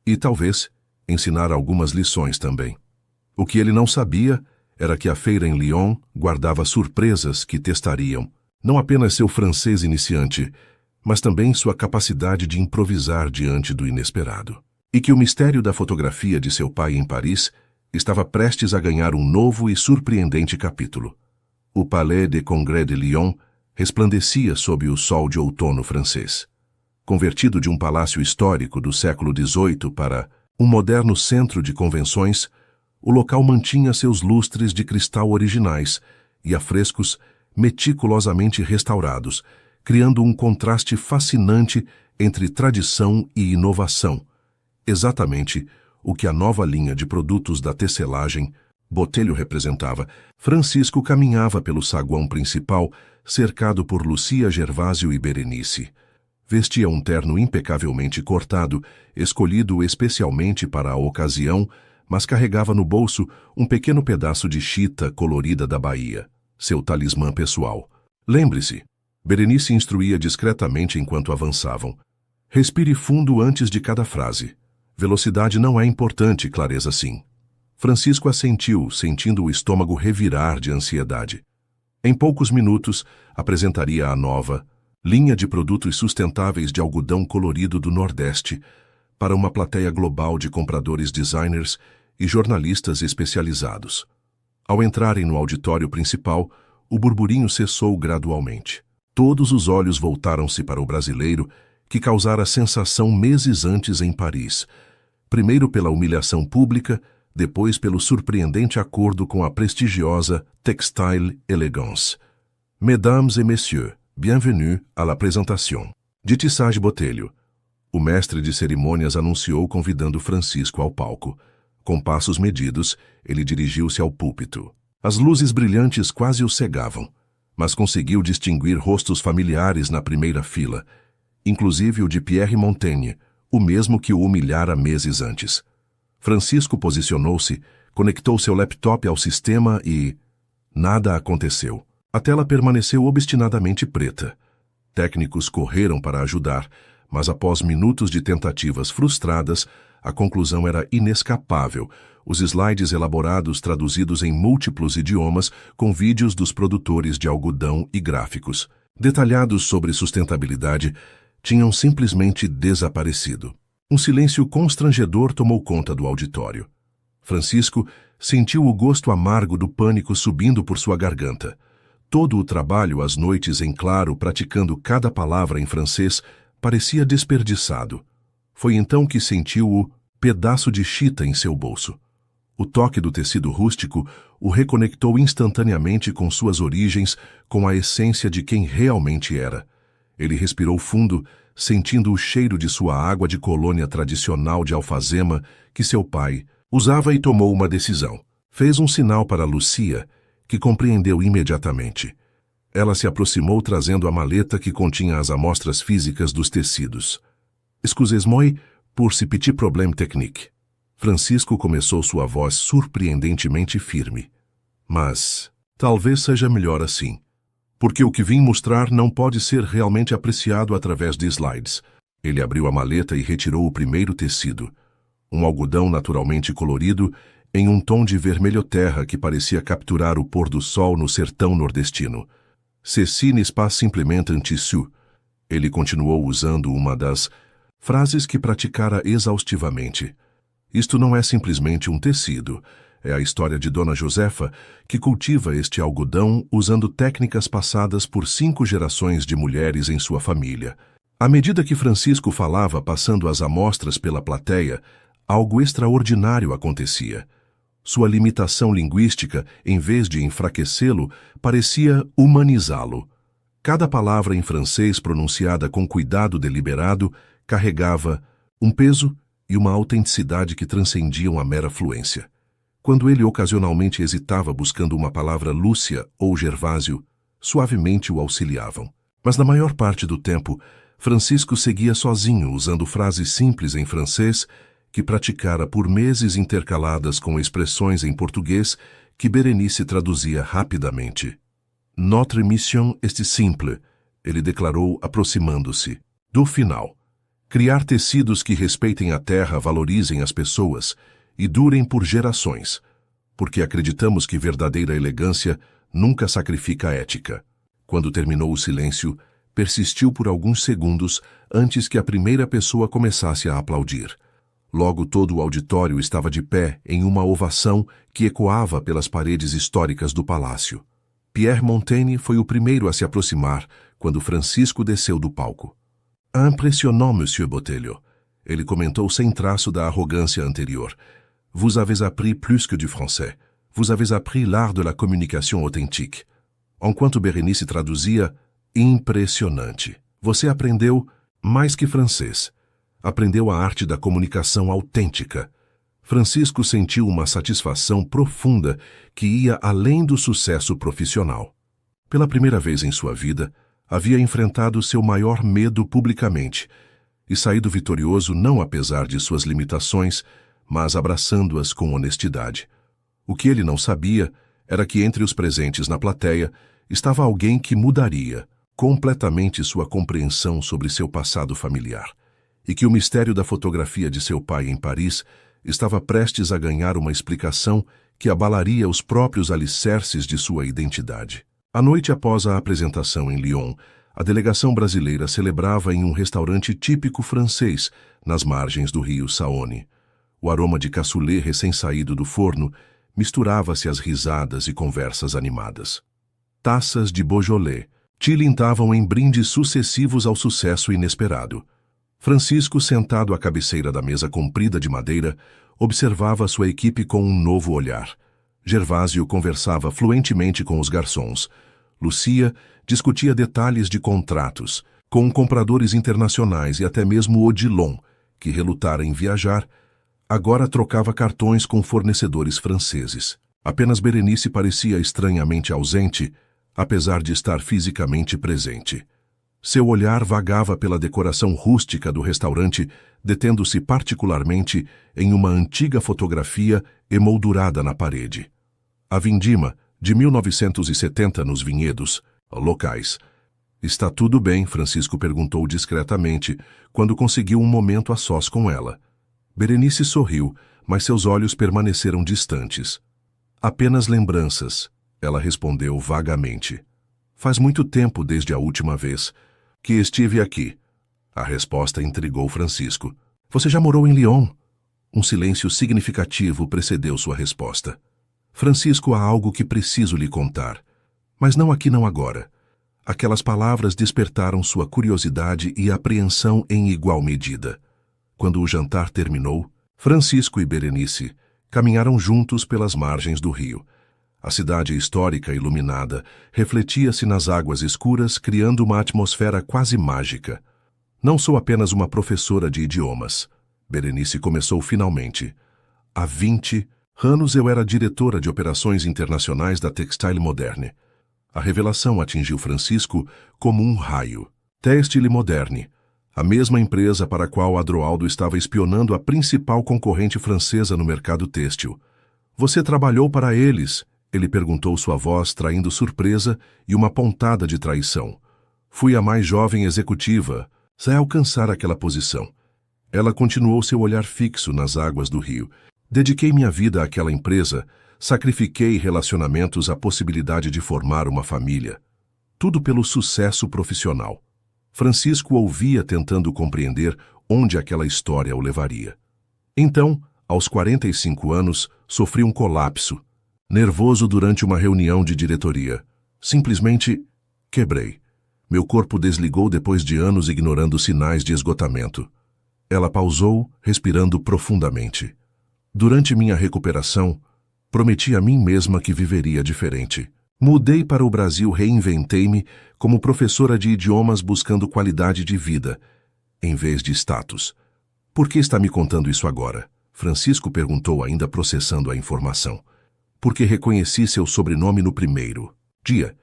E talvez ensinar algumas lições também. O que ele não sabia era que a feira em Lyon guardava surpresas que testariam não apenas seu francês iniciante, mas também sua capacidade de improvisar diante do inesperado. E que o mistério da fotografia de seu pai em Paris estava prestes a ganhar um novo e surpreendente capítulo. O Palais des Congrès de Lyon resplandecia sob o sol de outono francês. Convertido de um palácio histórico do século XVIII para um moderno centro de convenções, o local mantinha seus lustres de cristal originais e afrescos meticulosamente restaurados, criando um contraste fascinante entre tradição e inovação, exatamente o que a nova linha de produtos da tecelagem Botelho representava. Francisco caminhava pelo saguão principal, cercado por Lucia, Gervásio e Berenice. Vestia um terno impecavelmente cortado, escolhido especialmente para a ocasião, mas carregava no bolso um pequeno pedaço de chita colorida da Bahia, seu talismã pessoal. Lembre-se, Berenice instruía discretamente enquanto avançavam. Respire fundo antes de cada frase. Velocidade não é importante, clareza sim. Francisco assentiu, sentindo o estômago revirar de ansiedade. Em poucos minutos, apresentaria a nova linha de produtos sustentáveis de algodão colorido do Nordeste para uma plateia global de compradores designers e jornalistas especializados. Ao entrarem no auditório principal, o burburinho cessou gradualmente. Todos os olhos voltaram-se para o brasileiro, que causara sensação meses antes em Paris, primeiro pela humilhação pública, depois pelo surpreendente acordo com a prestigiosa Textile Elegance. Mesdames et messieurs, bienvenue à la présentation. De Tissage Botelho. O mestre de cerimônias anunciou convidando Francisco ao palco. Com passos medidos, ele dirigiu-se ao púlpito. As luzes brilhantes quase o cegavam, mas conseguiu distinguir rostos familiares na primeira fila, inclusive o de Pierre Montaigne, o mesmo que o humilhara meses antes. Francisco posicionou-se, conectou seu laptop ao sistema e nada aconteceu. A tela permaneceu obstinadamente preta. Técnicos correram para ajudar, mas após minutos de tentativas frustradas, a conclusão era inescapável. Os slides elaborados traduzidos em múltiplos idiomas com vídeos dos produtores de algodão e gráficos, detalhados sobre sustentabilidade, tinham simplesmente desaparecido. Um silêncio constrangedor tomou conta do auditório. Francisco sentiu o gosto amargo do pânico subindo por sua garganta. Todo o trabalho às noites em claro, praticando cada palavra em francês, parecia desperdiçado. Foi então que sentiu o pedaço de chita em seu bolso. O toque do tecido rústico o reconectou instantaneamente com suas origens, com a essência de quem realmente era. Ele respirou fundo, sentindo o cheiro de sua água de colônia tradicional de alfazema que seu pai usava, e tomou uma decisão. Fez um sinal para Lucia, que compreendeu imediatamente. Ela se aproximou trazendo a maleta que continha as amostras físicas dos tecidos. Excusez-moi pour ce petit problème technique. Francisco começou sua voz surpreendentemente firme. Mas talvez seja melhor assim, porque o que vim mostrar não pode ser realmente apreciado através de slides. Ele abriu a maleta e retirou o primeiro tecido. Um algodão naturalmente colorido, em um tom de vermelho-terra que parecia capturar o pôr do sol no sertão nordestino. Ceci n'est pas simplement un tissu. Ele continuou usando uma das frases que praticara exaustivamente. Isto não é simplesmente um tecido. É a história de Dona Josefa, que cultiva este algodão usando técnicas passadas por 5 gerações de mulheres em sua família. À medida que Francisco falava, passando as amostras pela plateia, algo extraordinário acontecia. Sua limitação linguística, em vez de enfraquecê-lo, parecia humanizá-lo. Cada palavra em francês pronunciada com cuidado deliberado carregava um peso e uma autenticidade que transcendiam a mera fluência. Quando ele ocasionalmente hesitava buscando uma palavra Lúcia ou Gervásio, suavemente o auxiliavam. Mas na maior parte do tempo, Francisco seguia sozinho, usando frases simples em francês que praticara por meses, intercaladas com expressões em português que Berenice traduzia rapidamente. Notre mission est simple, ele declarou, aproximando-se do final. Criar tecidos que respeitem a terra, valorizem as pessoas e durem por gerações, porque acreditamos que verdadeira elegância nunca sacrifica a ética. Quando terminou o silêncio, persistiu por alguns segundos antes que a primeira pessoa começasse a aplaudir. Logo todo o auditório estava de pé em uma ovação que ecoava pelas paredes históricas do palácio. Pierre Montaigne foi o primeiro a se aproximar quando Francisco desceu do palco. Impressionnant, Monsieur Botelho. Ele comentou sem traço da arrogância anterior. Vous avez appris plus que du français. Vous avez appris l'art de la communication authentique. Enquanto Berenice traduzia, impressionante. Você aprendeu mais que francês. Aprendeu a arte da comunicação autêntica. Francisco sentiu uma satisfação profunda que ia além do sucesso profissional. Pela primeira vez em sua vida, havia enfrentado seu maior medo publicamente e saído vitorioso não apesar de suas limitações, mas abraçando-as com honestidade. O que ele não sabia era que entre os presentes na plateia estava alguém que mudaria completamente sua compreensão sobre seu passado familiar, e que o mistério da fotografia de seu pai em Paris estava prestes a ganhar uma explicação que abalaria os próprios alicerces de sua identidade. A noite após a apresentação em Lyon, a delegação brasileira celebrava em um restaurante típico francês, nas margens do rio Saône. O aroma de cassoulet recém-saído do forno misturava-se às risadas e conversas animadas. Taças de Beaujolais tilintavam em brindes sucessivos ao sucesso inesperado. Francisco, sentado à cabeceira da mesa comprida de madeira, observava sua equipe com um novo olhar. Gervásio conversava fluentemente com os garçons. Lucia discutia detalhes de contratos com compradores internacionais, e até mesmo Odilon, que relutara em viajar, agora trocava cartões com fornecedores franceses. Apenas Berenice parecia estranhamente ausente, apesar de estar fisicamente presente. Seu olhar vagava pela decoração rústica do restaurante, detendo-se particularmente em uma antiga fotografia emoldurada na parede. A vindima, de 1970 nos vinhedos locais. Está tudo bem, Francisco perguntou discretamente, quando conseguiu um momento a sós com ela. Berenice sorriu, mas seus olhos permaneceram distantes. Apenas lembranças, ela respondeu vagamente. Faz muito tempo desde a última vez que estive aqui. A resposta intrigou Francisco. Você já morou em Lyon? Um silêncio significativo precedeu sua resposta. Francisco, há algo que preciso lhe contar. Mas não aqui, não agora. Aquelas palavras despertaram sua curiosidade e apreensão em igual medida. Quando o jantar terminou, Francisco e Berenice caminharam juntos pelas margens do rio. A cidade histórica iluminada refletia-se nas águas escuras, criando uma atmosfera quase mágica. Não sou apenas uma professora de idiomas. Berenice começou finalmente. Há 20 anos eu era diretora de operações internacionais da Textile Moderne. A revelação atingiu Francisco como um raio. Textile Moderne, a mesma empresa para a qual Adroaldo estava espionando a principal concorrente francesa no mercado têxtil. Você trabalhou para eles? Ele perguntou, sua voz traindo surpresa e uma pontada de traição. Fui a mais jovem executiva a alcançar aquela posição. Ela continuou seu olhar fixo nas águas do rio. Dediquei minha vida àquela empresa, sacrifiquei relacionamentos à possibilidade de formar uma família. Tudo pelo sucesso profissional. Francisco ouvia tentando compreender onde aquela história o levaria. Então, aos 45 anos, sofri um colapso. Nervoso durante uma reunião de diretoria. Simplesmente quebrei. Meu corpo desligou depois de anos ignorando sinais de esgotamento. Ela pausou, respirando profundamente. Durante minha recuperação, prometi a mim mesma que viveria diferente. Mudei para o Brasil, reinventei-me como professora de idiomas buscando qualidade de vida, em vez de status. Por que está me contando isso agora? Francisco perguntou, ainda processando a informação. Porque reconheci seu sobrenome no primeiro dia.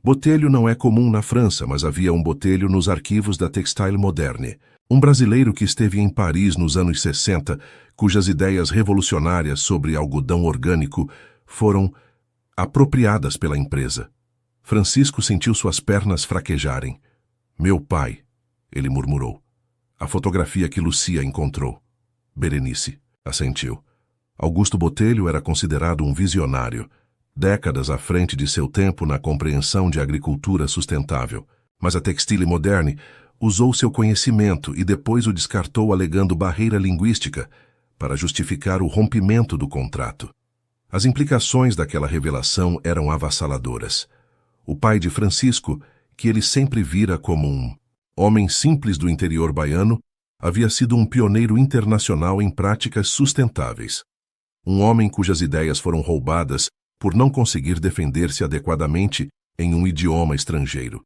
Botelho não é comum na França, mas havia um Botelho nos arquivos da Textile Moderne. Um brasileiro que esteve em Paris nos anos 60, cujas ideias revolucionárias sobre algodão orgânico foram apropriadas pela empresa. Francisco sentiu suas pernas fraquejarem. Meu pai, ele murmurou. A fotografia que Lucia encontrou. Berenice assentiu. Augusto Botelho era considerado um visionário, décadas à frente de seu tempo na compreensão de agricultura sustentável. Mas a Textile Moderne usou seu conhecimento e depois o descartou alegando barreira linguística para justificar o rompimento do contrato. As implicações daquela revelação eram avassaladoras. O pai de Francisco, que ele sempre vira como um homem simples do interior baiano, havia sido um pioneiro internacional em práticas sustentáveis. Um homem cujas ideias foram roubadas por não conseguir defender-se adequadamente em um idioma estrangeiro.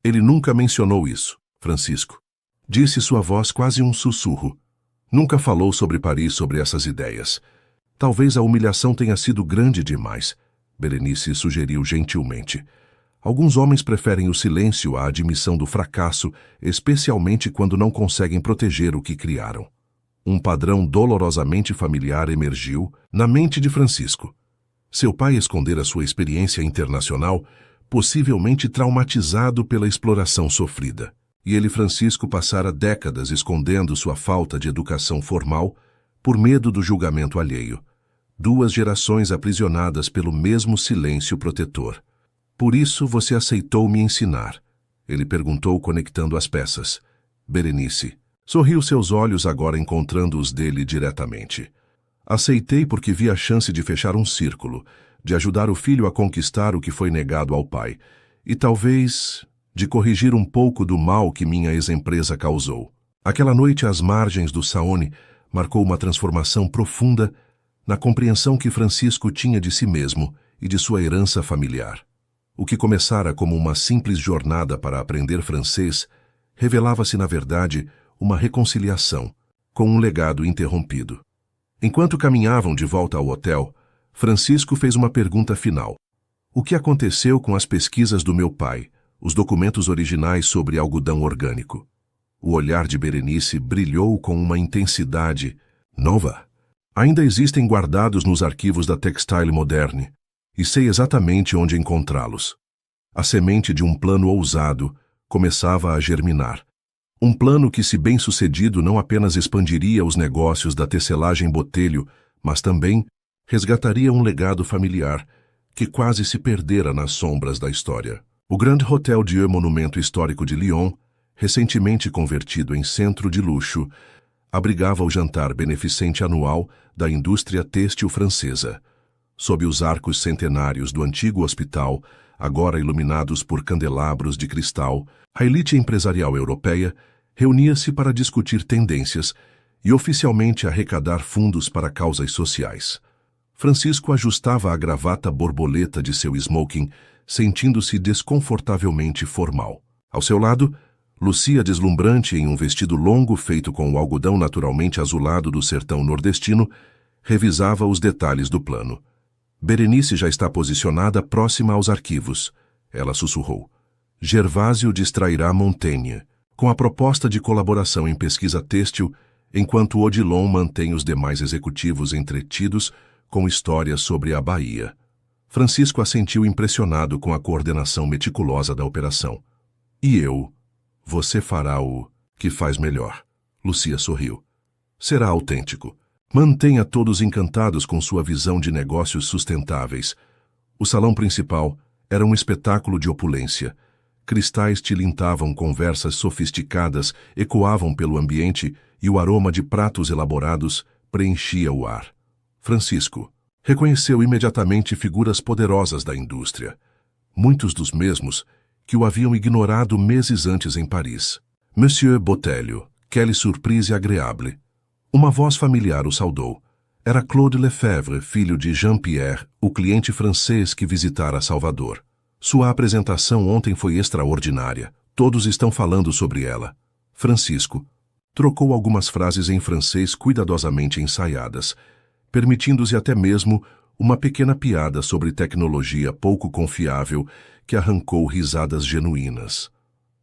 Ele nunca mencionou isso, Francisco. Disse sua voz quase um sussurro. Nunca falou sobre Paris, sobre essas ideias. Talvez a humilhação tenha sido grande demais, Berenice sugeriu gentilmente. Alguns homens preferem o silêncio à admissão do fracasso, especialmente quando não conseguem proteger o que criaram. Um padrão dolorosamente familiar emergiu na mente de Francisco. Seu pai escondera sua experiência internacional, possivelmente traumatizado pela exploração sofrida. E ele, Francisco, passara décadas escondendo sua falta de educação formal por medo do julgamento alheio. 2 gerações aprisionadas pelo mesmo silêncio protetor. Por isso você aceitou me ensinar? Ele perguntou, conectando as peças. Berenice sorriu, seus olhos agora encontrando os dele diretamente. Aceitei porque vi a chance de fechar um círculo, de ajudar o filho a conquistar o que foi negado ao pai, e talvez de corrigir um pouco do mal que minha ex-empresa causou. Aquela noite às margens do Saône marcou uma transformação profunda na compreensão que Francisco tinha de si mesmo e de sua herança familiar. O que começara como uma simples jornada para aprender francês revelava-se, na verdade, uma reconciliação com um legado interrompido. Enquanto caminhavam de volta ao hotel, Francisco fez uma pergunta final. O que aconteceu com as pesquisas do meu pai, os documentos originais sobre algodão orgânico? O olhar de Berenice brilhou com uma intensidade nova. Ainda existem guardados nos arquivos da Textile Moderne, e sei exatamente onde encontrá-los. A semente de um plano ousado começava a germinar. Um plano que, se bem-sucedido, não apenas expandiria os negócios da tecelagem Botelho, mas também resgataria um legado familiar que quase se perdera nas sombras da história. O Grand Hotel Dieu, monumento histórico de Lyon, recentemente convertido em centro de luxo, abrigava o jantar beneficente anual da indústria têxtil francesa. Sob os arcos centenários do antigo hospital, agora iluminados por candelabros de cristal, a elite empresarial europeia reunia-se para discutir tendências e oficialmente arrecadar fundos para causas sociais. Francisco ajustava a gravata borboleta de seu smoking, sentindo-se desconfortavelmente formal. Ao seu lado, Lucia, deslumbrante em um vestido longo feito com o algodão naturalmente azulado do sertão nordestino, revisava os detalhes do plano. Berenice já está posicionada próxima aos arquivos, ela sussurrou. Gervásio distrairá Montaigne, com a proposta de colaboração em pesquisa têxtil, enquanto Odilon mantém os demais executivos entretidos com histórias sobre a Bahia. Francisco assentiu impressionado com a coordenação meticulosa da operação. E eu? Você fará o que faz melhor. Lucia sorriu. Será autêntico. Mantenha todos encantados com sua visão de negócios sustentáveis. O salão principal era um espetáculo de opulência. Cristais tilintavam, conversas sofisticadas ecoavam pelo ambiente e o aroma de pratos elaborados preenchia o ar. Francisco reconheceu imediatamente figuras poderosas da indústria, muitos dos mesmos que o haviam ignorado meses antes em Paris. Monsieur Botelho, quelle surprise agréable. Uma voz familiar o saudou. Era Claude Lefebvre, filho de Jean-Pierre, o cliente francês que visitara Salvador. Sua apresentação ontem foi extraordinária. Todos estão falando sobre ela. Francisco trocou algumas frases em francês cuidadosamente ensaiadas, permitindo-se até mesmo uma pequena piada sobre tecnologia pouco confiável que arrancou risadas genuínas.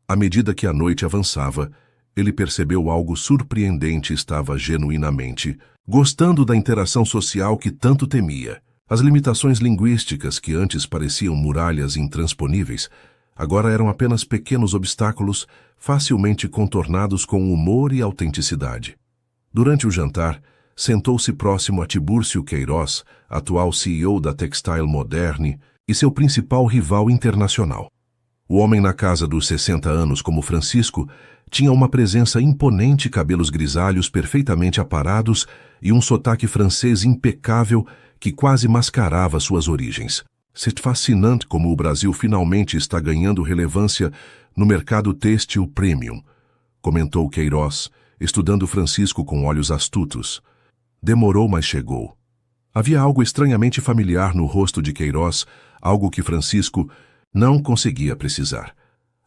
À medida que a noite avançava, ele percebeu algo surpreendente e estava genuinamente gostando da interação social que tanto temia. As limitações linguísticas que antes pareciam muralhas intransponíveis, agora eram apenas pequenos obstáculos facilmente contornados com humor e autenticidade. Durante o jantar, sentou-se próximo a Tibúrcio Queiroz, atual CEO da Textile Moderne, e seu principal rival internacional. O homem na casa dos 60 anos, como Francisco, tinha uma presença imponente, cabelos grisalhos perfeitamente aparados e um sotaque francês impecável que quase mascarava suas origens. C'est fascinante como o Brasil finalmente está ganhando relevância no mercado têxtil premium, comentou Queiroz, estudando Francisco com olhos astutos. Demorou, mas chegou. Havia algo estranhamente familiar no rosto de Queiroz, algo que Francisco não conseguia precisar.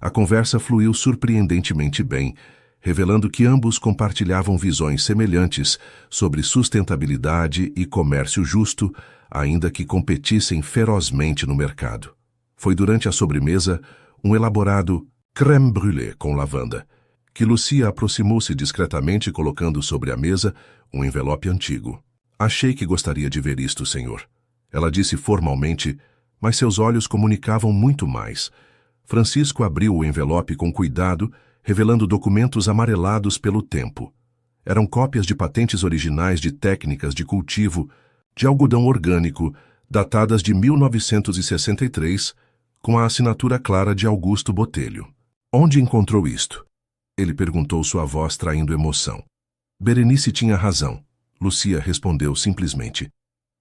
A conversa fluiu surpreendentemente bem, revelando que ambos compartilhavam visões semelhantes sobre sustentabilidade e comércio justo, ainda que competissem ferozmente no mercado. Foi durante a sobremesa, um elaborado crème brûlée com lavanda, que Lucia aproximou-se discretamente colocando sobre a mesa um envelope antigo. Achei que gostaria de ver isto, senhor. Ela disse formalmente, mas seus olhos comunicavam muito mais. Francisco abriu o envelope com cuidado, revelando documentos amarelados pelo tempo. Eram cópias de patentes originais de técnicas de cultivo de algodão orgânico, datadas de 1963, com a assinatura clara de Augusto Botelho. Onde encontrou isto? Ele perguntou, sua voz traindo emoção. Berenice tinha razão. Lucia respondeu simplesmente.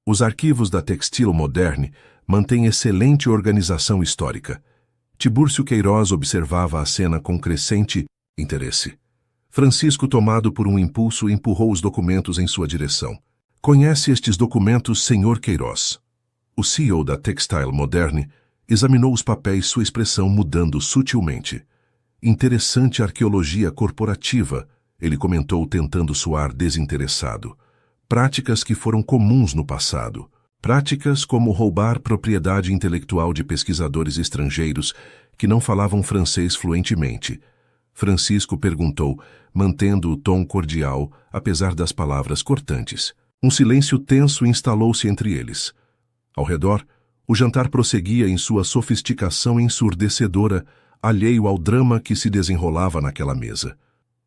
Os arquivos da Textile Moderne mantêm excelente organização histórica. Tibúrcio Queiroz observava a cena com crescente interesse. Francisco, tomado por um impulso, empurrou os documentos em sua direção. Conhece estes documentos, senhor Queiroz? O CEO da Textile Moderne examinou os papéis, sua expressão mudando sutilmente. Interessante arqueologia corporativa, ele comentou, tentando soar desinteressado. Práticas que foram comuns no passado. Práticas como roubar propriedade intelectual de pesquisadores estrangeiros que não falavam francês fluentemente. Francisco perguntou, mantendo o tom cordial, apesar das palavras cortantes. Um silêncio tenso instalou-se entre eles. Ao redor, o jantar prosseguia em sua sofisticação ensurdecedora, alheio ao drama que se desenrolava naquela mesa.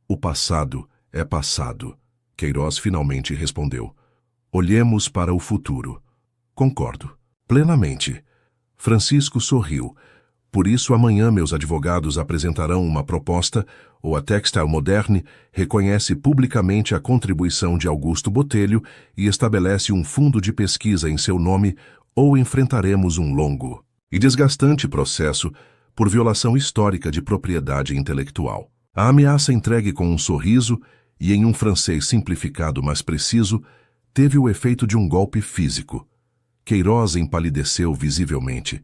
O passado é passado, Queiroz finalmente respondeu. Olhemos para o futuro. Concordo. Plenamente. Francisco sorriu. Por isso, amanhã meus advogados apresentarão uma proposta, ou a Textile Moderne reconhece publicamente a contribuição de Augusto Botelho e estabelece um fundo de pesquisa em seu nome, ou enfrentaremos um longo e desgastante processo por violação histórica de propriedade intelectual. A ameaça entregue com um sorriso e em um francês simplificado mas preciso, teve o efeito de um golpe físico. Queiroz empalideceu visivelmente.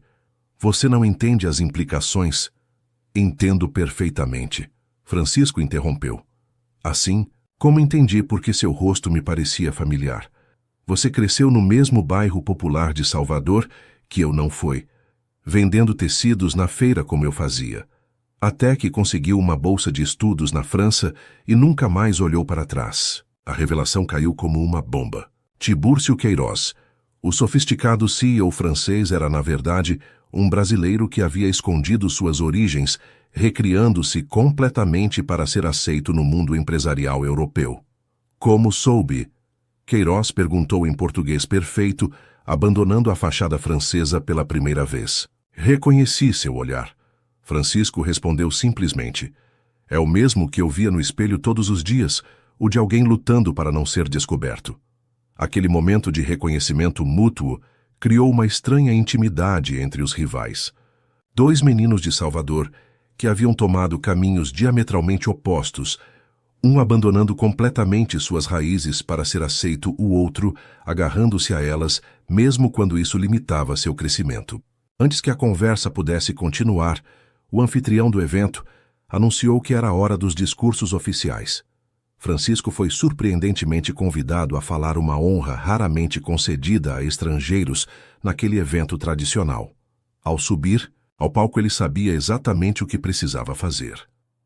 Você não entende as implicações? Entendo perfeitamente. Francisco interrompeu. Assim, como entendi porque seu rosto me parecia familiar? Você cresceu no mesmo bairro popular de Salvador que eu não fui, vendendo tecidos na feira como eu fazia, até que conseguiu uma bolsa de estudos na França e nunca mais olhou para trás. A revelação caiu como uma bomba. Tibúrcio Queiroz, o sofisticado CEO francês, era na verdade um brasileiro que havia escondido suas origens, recriando-se completamente para ser aceito no mundo empresarial europeu. Como soube? Queiroz perguntou em português perfeito, abandonando a fachada francesa pela primeira vez. Reconheci seu olhar. Francisco respondeu simplesmente. É o mesmo que eu via no espelho todos os dias, o de alguém lutando para não ser descoberto. Aquele momento de reconhecimento mútuo criou uma estranha intimidade entre os rivais. Dois meninos de Salvador que haviam tomado caminhos diametralmente opostos, um abandonando completamente suas raízes para ser aceito, o outro agarrando-se a elas, mesmo quando isso limitava seu crescimento. Antes que a conversa pudesse continuar, o anfitrião do evento anunciou que era a hora dos discursos oficiais. Francisco foi surpreendentemente convidado a falar uma honra raramente concedida a estrangeiros naquele evento tradicional. Ao subir ao palco, ele sabia exatamente o que precisava fazer.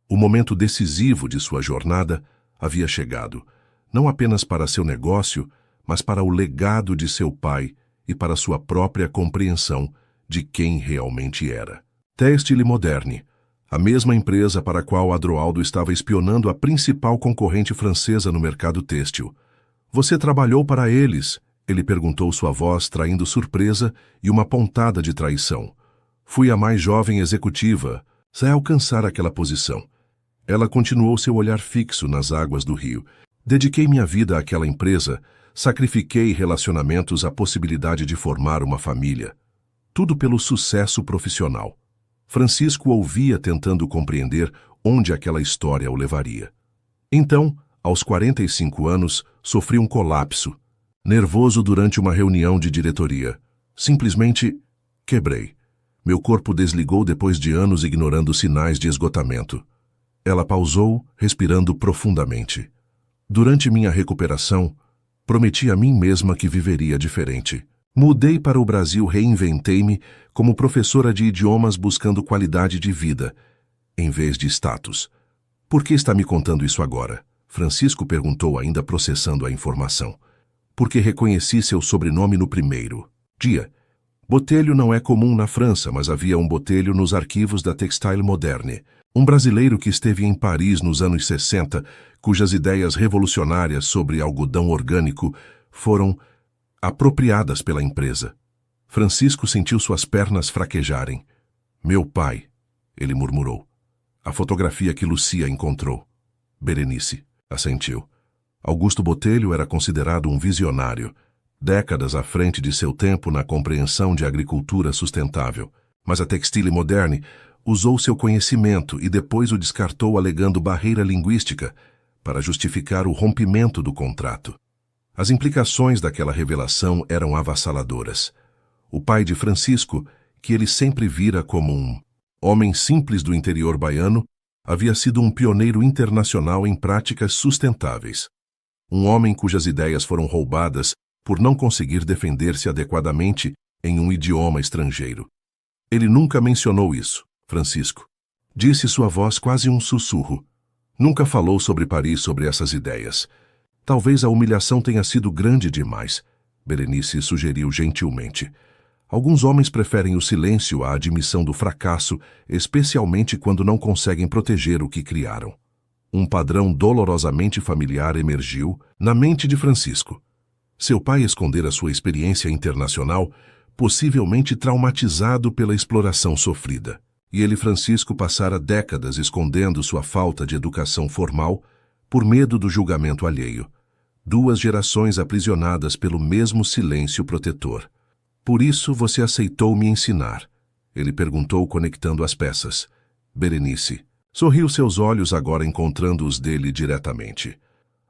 O momento decisivo de sua jornada havia chegado, não apenas para seu negócio, mas para o legado de seu pai e para sua própria compreensão de quem realmente era. Textile Moderne, a mesma empresa para a qual Adroaldo estava espionando a principal concorrente francesa no mercado têxtil. Você trabalhou para eles? Ele perguntou, sua voz traindo surpresa e uma pontada de traição. Fui a mais jovem executiva a alcançar aquela posição. Ela continuou seu olhar fixo nas águas do rio. Dediquei minha vida àquela empresa, sacrifiquei relacionamentos à possibilidade de formar uma família. Tudo pelo sucesso profissional. Francisco ouvia tentando compreender onde aquela história o levaria. Então, aos 45 anos, sofri um colapso. Nervoso durante uma reunião de diretoria. Simplesmente quebrei. Meu corpo desligou depois de anos ignorando sinais de esgotamento. Ela pausou, respirando profundamente. Durante minha recuperação, prometi a mim mesma que viveria diferente. Mudei para o Brasil, reinventei-me como professora de idiomas buscando qualidade de vida, em vez de status. Por que está me contando isso agora? Francisco perguntou, ainda processando a informação. Porque reconheci seu sobrenome no primeiro dia. Botelho não é comum na França, mas havia um Botelho nos arquivos da Textile Moderne. Um brasileiro que esteve em Paris nos anos 60, cujas ideias revolucionárias sobre algodão orgânico foram apropriadas pela empresa. Francisco sentiu suas pernas fraquejarem. Meu pai, ele murmurou. A fotografia que Lucia encontrou. Berenice, assentiu. Augusto Botelho era considerado um visionário, décadas à frente de seu tempo na compreensão de agricultura sustentável. Mas a Textile Moderne usou seu conhecimento e depois o descartou alegando barreira linguística para justificar o rompimento do contrato. As implicações daquela revelação eram avassaladoras. O pai de Francisco, que ele sempre vira como um homem simples do interior baiano, havia sido um pioneiro internacional em práticas sustentáveis. Um homem cujas ideias foram roubadas por não conseguir defender-se adequadamente em um idioma estrangeiro. Ele nunca mencionou isso, Francisco. Disse sua voz quase um sussurro. Nunca falou sobre Paris, sobre essas ideias. Talvez a humilhação tenha sido grande demais, Berenice sugeriu gentilmente. Alguns homens preferem o silêncio à admissão do fracasso, especialmente quando não conseguem proteger o que criaram. Um padrão dolorosamente familiar emergiu na mente de Francisco. Seu pai escondera sua experiência internacional, possivelmente traumatizado pela exploração sofrida. E ele, Francisco, passara décadas escondendo sua falta de educação formal por medo do julgamento alheio. 2 gerações aprisionadas pelo mesmo silêncio protetor. Por isso você aceitou me ensinar? Ele perguntou, conectando as peças. Berenice. Sorriu seus olhos, agora encontrando os dele diretamente.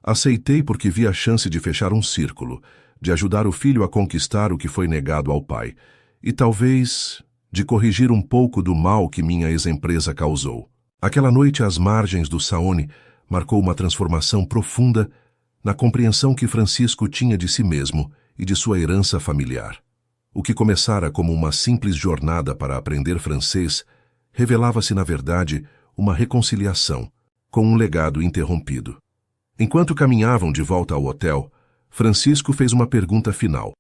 Aceitei porque vi a chance de fechar um círculo, de ajudar o filho a conquistar o que foi negado ao pai, e talvez de corrigir um pouco do mal que minha ex-empresa causou. Aquela noite às margens do Saône marcou uma transformação profunda na compreensão que Francisco tinha de si mesmo e de sua herança familiar. O que começara como uma simples jornada para aprender francês revelava-se, na verdade, uma reconciliação, com um legado interrompido. Enquanto caminhavam de volta ao hotel, Francisco fez uma pergunta final.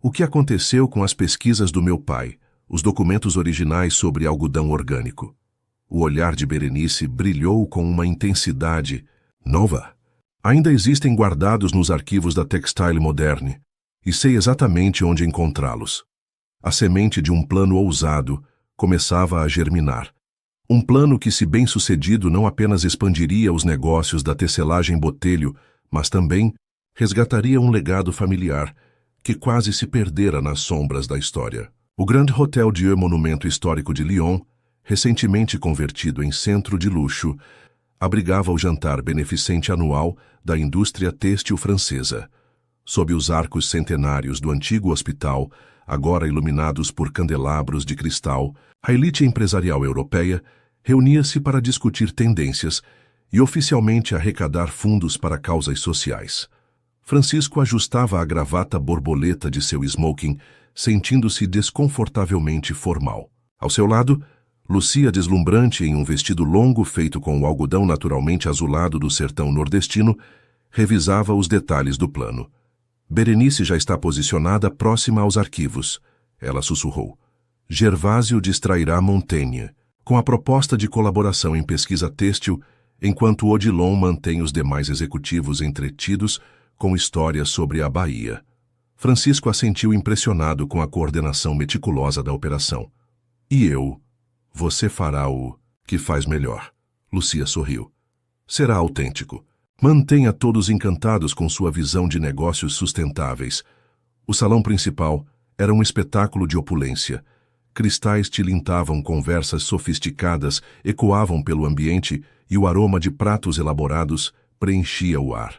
O que aconteceu com as pesquisas do meu pai, os documentos originais sobre algodão orgânico? O olhar de Berenice brilhou com uma intensidade nova. Ainda existem guardados nos arquivos da Textile Moderne, e sei exatamente onde encontrá-los. A semente de um plano ousado começava a germinar. Um plano que, se bem-sucedido, não apenas expandiria os negócios da tecelagem Botelho, mas também resgataria um legado familiar que quase se perdera nas sombras da história. O Grand Hotel Dieu, monumento histórico de Lyon, recentemente convertido em centro de luxo, abrigava o jantar beneficente anual da indústria têxtil francesa. Sob os arcos centenários do antigo hospital, agora iluminados por candelabros de cristal, a elite empresarial europeia reunia-se para discutir tendências e oficialmente arrecadar fundos para causas sociais. Francisco ajustava a gravata borboleta de seu smoking, sentindo-se desconfortavelmente formal. Ao seu lado, Lucia, deslumbrante em um vestido longo feito com o algodão naturalmente azulado do sertão nordestino, revisava os detalhes do plano. Berenice já está posicionada próxima aos arquivos, ela sussurrou. Gervásio distrairá Montaigne, com a proposta de colaboração em pesquisa têxtil, enquanto Odilon mantém os demais executivos entretidos com histórias sobre a Bahia. Francisco assentiu impressionado com a coordenação meticulosa da operação. E eu? Você fará o que faz melhor. Lucia sorriu. Será autêntico. Mantenha todos encantados com sua visão de negócios sustentáveis. O salão principal era um espetáculo de opulência. Cristais tilintavam, conversas sofisticadas ecoavam pelo ambiente e o aroma de pratos elaborados preenchia o ar.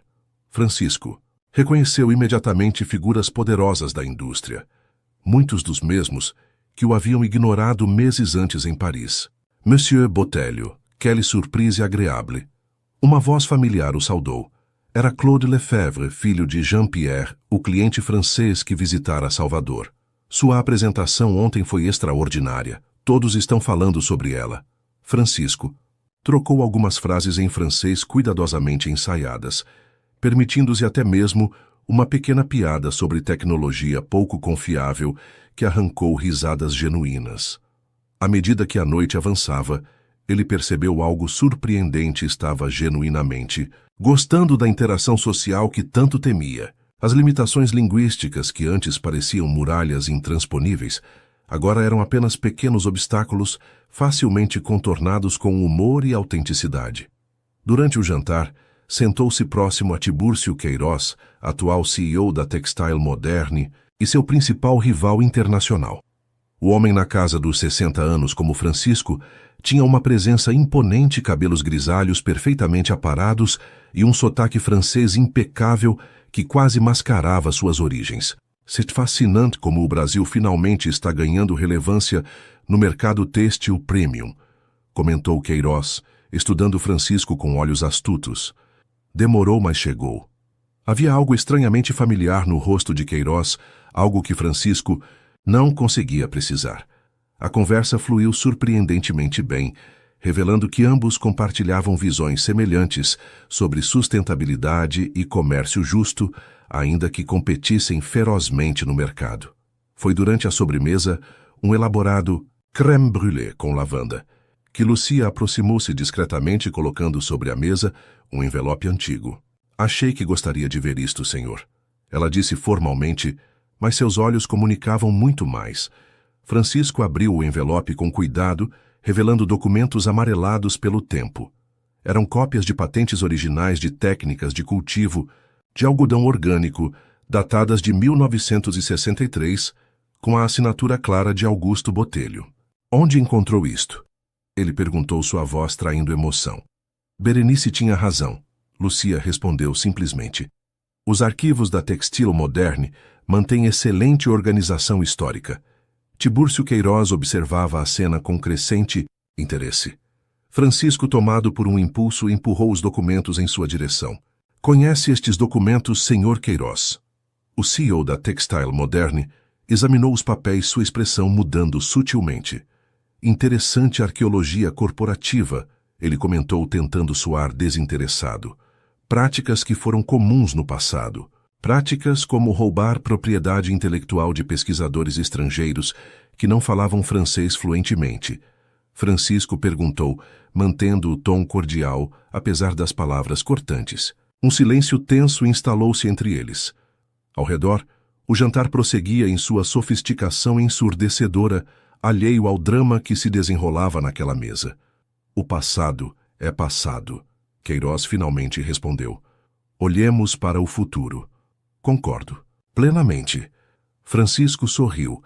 Francisco reconheceu imediatamente figuras poderosas da indústria, muitos dos mesmos que o haviam ignorado meses antes em Paris. Monsieur Botelho, quelle surprise agréable. Uma voz familiar o saudou. Era Claude Lefebvre, filho de Jean-Pierre, o cliente francês que visitara Salvador. Sua apresentação ontem foi extraordinária. Todos estão falando sobre ela. Francisco trocou algumas frases em francês cuidadosamente ensaiadas, permitindo-se até mesmo uma pequena piada sobre tecnologia pouco confiável que arrancou risadas genuínas. À medida que a noite avançava, ele percebeu algo surpreendente: estava genuinamente gostando da interação social que tanto temia. As limitações linguísticas que antes pareciam muralhas intransponíveis, agora eram apenas pequenos obstáculos facilmente contornados com humor e autenticidade. Durante o jantar, sentou-se próximo a Tibúrcio Queiroz, atual CEO da Textile Moderne e seu principal rival internacional. O homem na casa dos 60 anos, como Francisco, tinha uma presença imponente, cabelos grisalhos perfeitamente aparados e um sotaque francês impecável que quase mascarava suas origens. C'est fascinante como o Brasil finalmente está ganhando relevância no mercado têxtil premium, comentou Queiroz, estudando Francisco com olhos astutos. Demorou, mas chegou. Havia algo estranhamente familiar no rosto de Queiroz, algo que Francisco não conseguia precisar. A conversa fluiu surpreendentemente bem, revelando que ambos compartilhavam visões semelhantes sobre sustentabilidade e comércio justo, ainda que competissem ferozmente no mercado. Foi durante a sobremesa, um elaborado crème brûlée com lavanda, que Lucia aproximou-se discretamente, colocando sobre a mesa um envelope antigo. Achei que gostaria de ver isto, senhor. Ela disse formalmente, mas seus olhos comunicavam muito mais. Francisco abriu o envelope com cuidado, revelando documentos amarelados pelo tempo. Eram cópias de patentes originais de técnicas de cultivo de algodão orgânico, datadas de 1963, com a assinatura clara de Augusto Botelho. Onde encontrou isto? Ele perguntou, sua voz traindo emoção. Berenice tinha razão. Lucia respondeu simplesmente. Os arquivos da Textile Moderne mantêm excelente organização histórica. Tibúrcio Queiroz observava a cena com crescente interesse. Francisco, tomado por um impulso, empurrou os documentos em sua direção. Conhece estes documentos, Sr. Queiroz? O CEO da Textile Moderne examinou os papéis, sua expressão mudando sutilmente. Interessante arqueologia corporativa, ele comentou, tentando soar desinteressado. Práticas que foram comuns no passado. Práticas como roubar propriedade intelectual de pesquisadores estrangeiros que não falavam francês fluentemente. Francisco perguntou, mantendo o tom cordial, apesar das palavras cortantes. Um silêncio tenso instalou-se entre eles. Ao redor, o jantar prosseguia em sua sofisticação ensurdecedora, alheio ao drama que se desenrolava naquela mesa. O passado é passado, Queiroz finalmente respondeu. Olhemos para o futuro. Concordo. Plenamente. Francisco sorriu.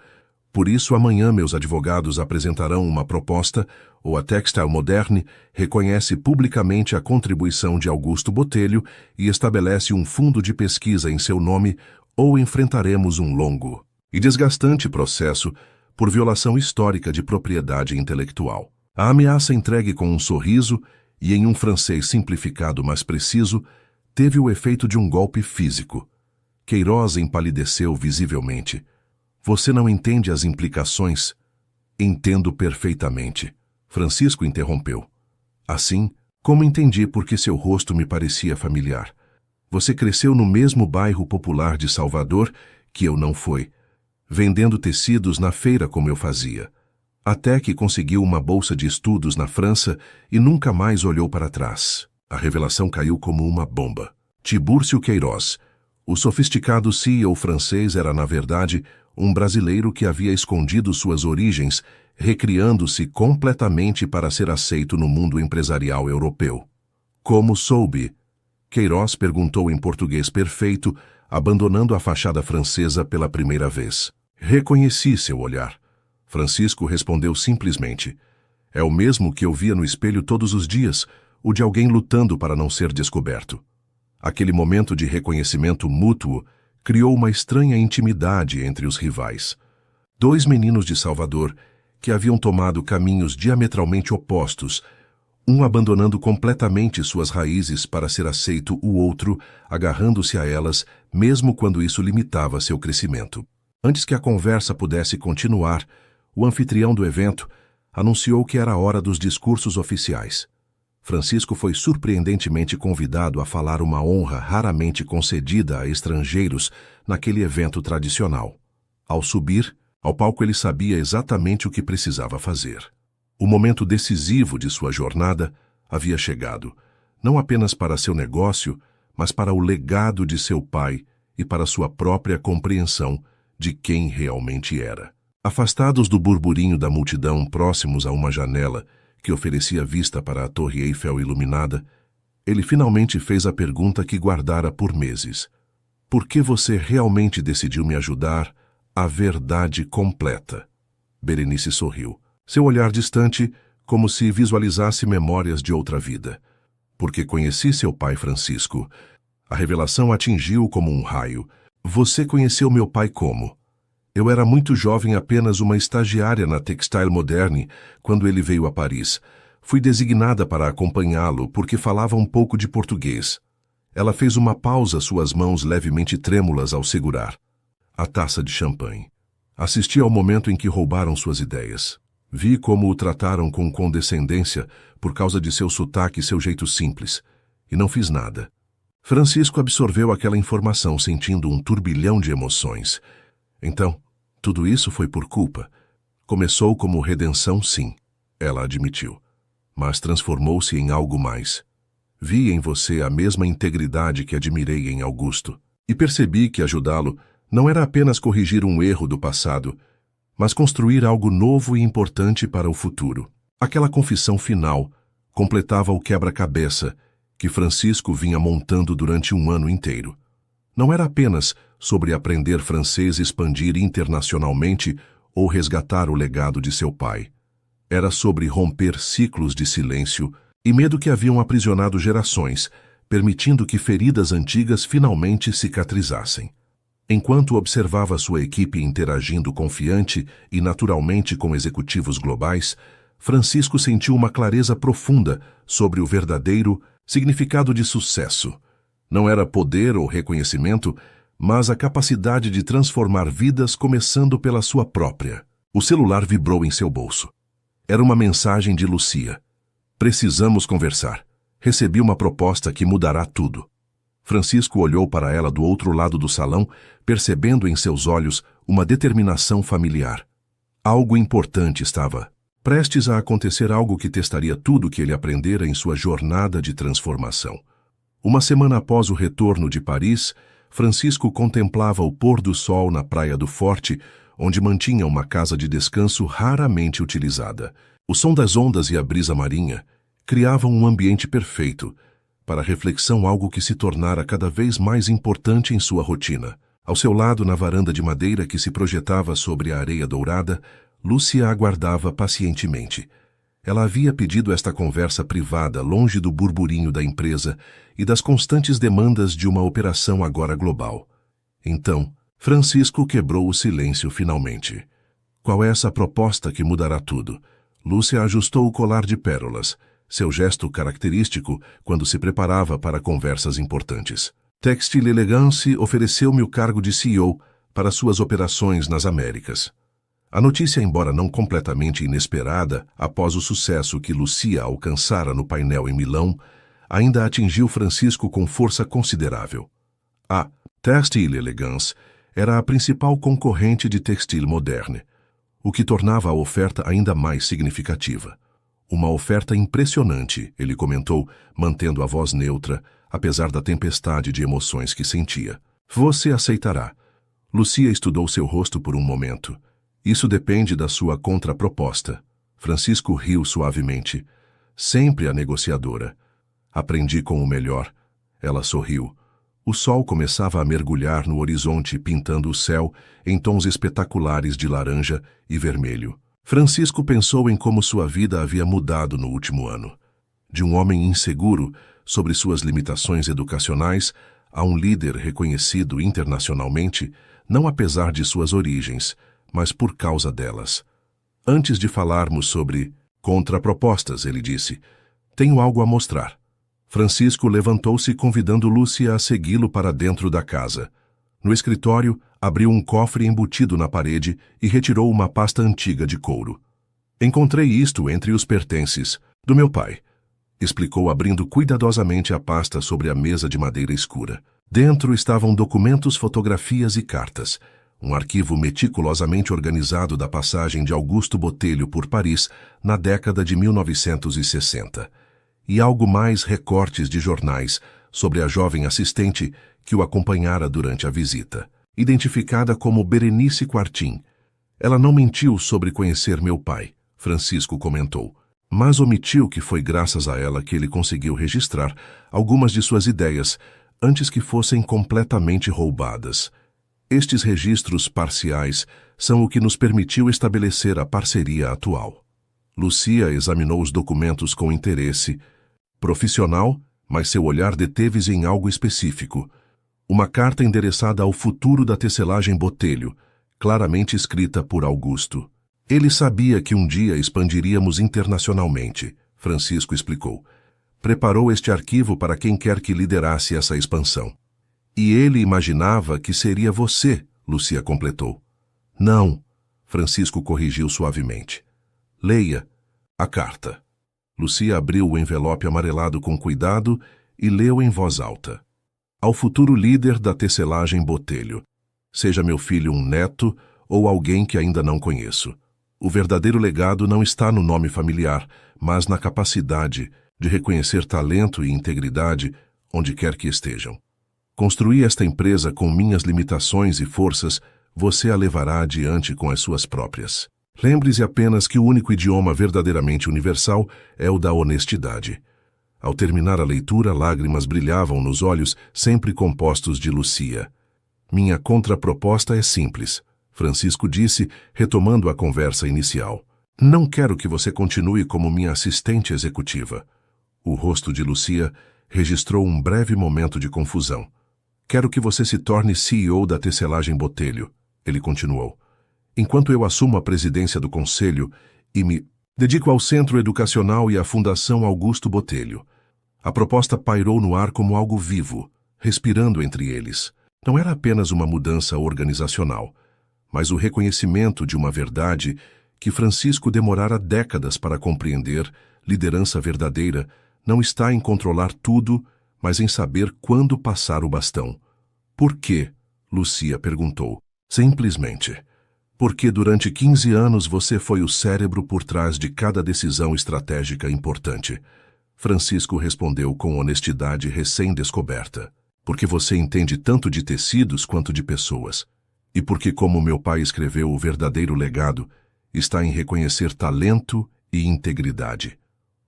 Por isso, amanhã meus advogados apresentarão uma proposta, ou a Textile Moderne reconhece publicamente a contribuição de Augusto Botelho e estabelece um fundo de pesquisa em seu nome, ou enfrentaremos um longo e desgastante processo por violação histórica de propriedade intelectual. A ameaça, entregue com um sorriso e em um francês simplificado mas preciso, teve o efeito de um golpe físico. Queiroz empalideceu visivelmente. Você não entende as implicações? Entendo perfeitamente. Francisco interrompeu. Assim, como entendi porque seu rosto me parecia familiar. Você cresceu no mesmo bairro popular de Salvador que eu não fui, vendendo tecidos na feira como eu fazia, até que conseguiu uma bolsa de estudos na França e nunca mais olhou para trás. A revelação caiu como uma bomba. Tibúrcio Queiroz, o sofisticado CEO francês, era na verdade um brasileiro que havia escondido suas origens, recriando-se completamente para ser aceito no mundo empresarial europeu. Como soube? Queiroz perguntou em português perfeito, abandonando a fachada francesa pela primeira vez. Reconheci seu olhar. Francisco respondeu simplesmente. É o mesmo que eu via no espelho todos os dias, o de alguém lutando para não ser descoberto. Aquele momento de reconhecimento mútuo criou uma estranha intimidade entre os rivais. Dois meninos de Salvador que haviam tomado caminhos diametralmente opostos, um abandonando completamente suas raízes para ser aceito, o outro agarrando-se a elas, mesmo quando isso limitava seu crescimento. Antes que a conversa pudesse continuar, o anfitrião do evento anunciou que era a hora dos discursos oficiais. Francisco foi surpreendentemente convidado a falar, uma honra raramente concedida a estrangeiros naquele evento tradicional. Ao subir ao palco, ele sabia exatamente o que precisava fazer. O momento decisivo de sua jornada havia chegado, não apenas para seu negócio, mas para o legado de seu pai e para sua própria compreensão de quem realmente era. Afastados do burburinho da multidão, próximos a uma janela que oferecia vista para a Torre Eiffel iluminada, ele finalmente fez a pergunta que guardara por meses. Por que você realmente decidiu me ajudar? A verdade completa. Berenice sorriu. Seu olhar distante, como se visualizasse memórias de outra vida. Porque conheci seu pai, Francisco. A revelação atingiu como um raio. Você conheceu meu pai como? Eu era muito jovem, apenas uma estagiária na Textile Moderne, quando ele veio a Paris. Fui designada para acompanhá-lo porque falava um pouco de português. Ela fez uma pausa, suas mãos levemente trêmulas ao segurar a taça de champanhe. Assisti ao momento em que roubaram suas ideias. Vi como o trataram com condescendência por causa de seu sotaque e seu jeito simples, e não fiz nada. Francisco absorveu aquela informação, sentindo um turbilhão de emoções. Então, tudo isso foi por culpa. Começou como redenção, sim, ela admitiu, mas transformou-se em algo mais. Vi em você a mesma integridade que admirei em Augusto, e percebi que ajudá-lo não era apenas corrigir um erro do passado, mas construir algo novo e importante para o futuro. Aquela confissão final completava o quebra-cabeça que Francisco vinha montando durante um ano inteiro. Não era apenas sobre aprender francês e expandir internacionalmente ou resgatar o legado de seu pai. Era sobre romper ciclos de silêncio e medo que haviam aprisionado gerações, permitindo que feridas antigas finalmente cicatrizassem. Enquanto observava sua equipe interagindo confiante e naturalmente com executivos globais, Francisco sentiu uma clareza profunda sobre o verdadeiro significado de sucesso. Não era poder ou reconhecimento, mas a capacidade de transformar vidas começando pela sua própria. O celular vibrou em seu bolso. Era uma mensagem de Lucia. Precisamos conversar. Recebi uma proposta que mudará tudo. Francisco olhou para ela do outro lado do salão, percebendo em seus olhos uma determinação familiar. Algo importante estava prestes a acontecer, algo que testaria tudo o que ele aprendera em sua jornada de transformação. Uma semana após o retorno de Paris, Francisco contemplava o pôr do sol na Praia do Forte, onde mantinha uma casa de descanso raramente utilizada. O som das ondas e a brisa marinha criavam um ambiente perfeito para a reflexão, algo que se tornara cada vez mais importante em sua rotina. Ao seu lado, na varanda de madeira que se projetava sobre a areia dourada, Lúcia aguardava pacientemente. Ela havia pedido esta conversa privada, longe do burburinho da empresa e das constantes demandas de uma operação agora global. Então, Francisco quebrou o silêncio finalmente. Qual é essa proposta que mudará tudo? Lúcia ajustou o colar de pérolas, seu gesto característico quando se preparava para conversas importantes. Textile Elegance ofereceu-me o cargo de CEO para suas operações nas Américas. A notícia, embora não completamente inesperada, após o sucesso que Lucia alcançara no painel em Milão, ainda atingiu Francisco com força considerável. A Textile Elegance era a principal concorrente de Textile Moderne, o que tornava a oferta ainda mais significativa. Uma oferta impressionante, ele comentou, mantendo a voz neutra, apesar da tempestade de emoções que sentia. Você aceitará. Lucia estudou seu rosto por um momento. Isso depende da sua contraproposta. Francisco riu suavemente. Sempre a negociadora. Aprendi com o melhor. Ela sorriu. O sol começava a mergulhar no horizonte, pintando o céu em tons espetaculares de laranja e vermelho. Francisco pensou em como sua vida havia mudado no último ano. De um homem inseguro sobre suas limitações educacionais a um líder reconhecido internacionalmente, não apesar de suas origens, mas por causa delas. Antes de falarmos sobre contrapropostas, ele disse, tenho algo a mostrar. Francisco levantou-se convidando Lúcia a segui-lo para dentro da casa. No escritório, abriu um cofre embutido na parede e retirou uma pasta antiga de couro. Encontrei isto entre os pertences do meu pai, explicou abrindo cuidadosamente a pasta sobre a mesa de madeira escura. Dentro estavam documentos, fotografias e cartas, um arquivo meticulosamente organizado da passagem de Augusto Botelho por Paris na década de 1960, e algo mais, recortes de jornais sobre a jovem assistente que o acompanhara durante a visita. Identificada como Berenice Quartim. Ela não mentiu sobre conhecer meu pai, Francisco comentou, mas omitiu que foi graças a ela que ele conseguiu registrar algumas de suas ideias antes que fossem completamente roubadas. Estes registros parciais são o que nos permitiu estabelecer a parceria atual. Lucia examinou os documentos com interesse profissional, mas seu olhar deteve-se em algo específico. Uma carta endereçada ao futuro da tecelagem Botelho, claramente escrita por Augusto. Ele sabia que um dia expandiríamos internacionalmente, Francisco explicou. Preparou este arquivo para quem quer que liderasse essa expansão. E ele imaginava que seria você, Lucia completou. Não, Francisco corrigiu suavemente. Leia a carta. Lucia abriu o envelope amarelado com cuidado e leu em voz alta. Ao futuro líder da tecelagem Botelho. Seja meu filho um neto ou alguém que ainda não conheço. O verdadeiro legado não está no nome familiar, mas na capacidade de reconhecer talento e integridade onde quer que estejam. Construí esta empresa com minhas limitações e forças, você a levará adiante com as suas próprias. Lembre-se apenas que o único idioma verdadeiramente universal é o da honestidade. Ao terminar a leitura, lágrimas brilhavam nos olhos sempre compostos de Lucia. Minha contraproposta é simples, Francisco disse, retomando a conversa inicial. Não quero que você continue como minha assistente executiva. O rosto de Lucia registrou um breve momento de confusão. Quero que você se torne CEO da tecelagem Botelho, ele continuou. Enquanto eu assumo a presidência do conselho e me dedico ao Centro Educacional e à Fundação Augusto Botelho. A proposta pairou no ar como algo vivo, respirando entre eles. Não era apenas uma mudança organizacional, mas o reconhecimento de uma verdade que Francisco demorara décadas para compreender. Liderança verdadeira não está em controlar tudo, mas em saber quando passar o bastão. Por quê? Lucia perguntou. Simplesmente. Porque durante 15 anos você foi o cérebro por trás de cada decisão estratégica importante. Francisco respondeu com honestidade recém-descoberta. Porque você entende tanto de tecidos quanto de pessoas. E porque, como meu pai escreveu, o verdadeiro legado está em reconhecer talento e integridade.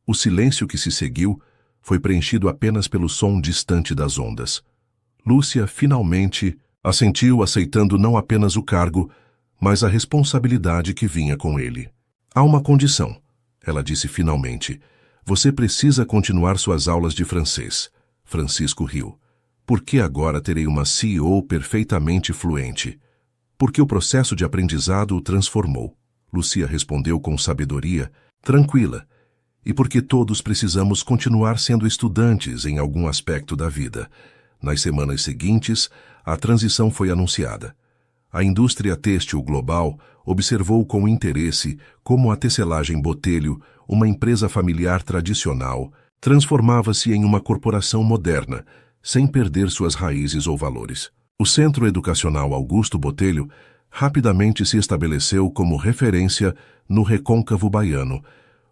O silêncio que se seguiu foi preenchido apenas pelo som distante das ondas. Lúcia finalmente assentiu, aceitando não apenas o cargo, mas a responsabilidade que vinha com ele. Há uma condição, ela disse finalmente. Você precisa continuar suas aulas de francês. Francisco riu. Por que agora terei uma CEO perfeitamente fluente? Porque o processo de aprendizado o transformou. Lucia respondeu com sabedoria, tranquila. E porque todos precisamos continuar sendo estudantes em algum aspecto da vida. Nas semanas seguintes, a transição foi anunciada. A indústria têxtil global observou com interesse como a tecelagem Botelho, uma empresa familiar tradicional, transformava-se em uma corporação moderna, sem perder suas raízes ou valores. O Centro Educacional Augusto Botelho rapidamente se estabeleceu como referência no recôncavo baiano,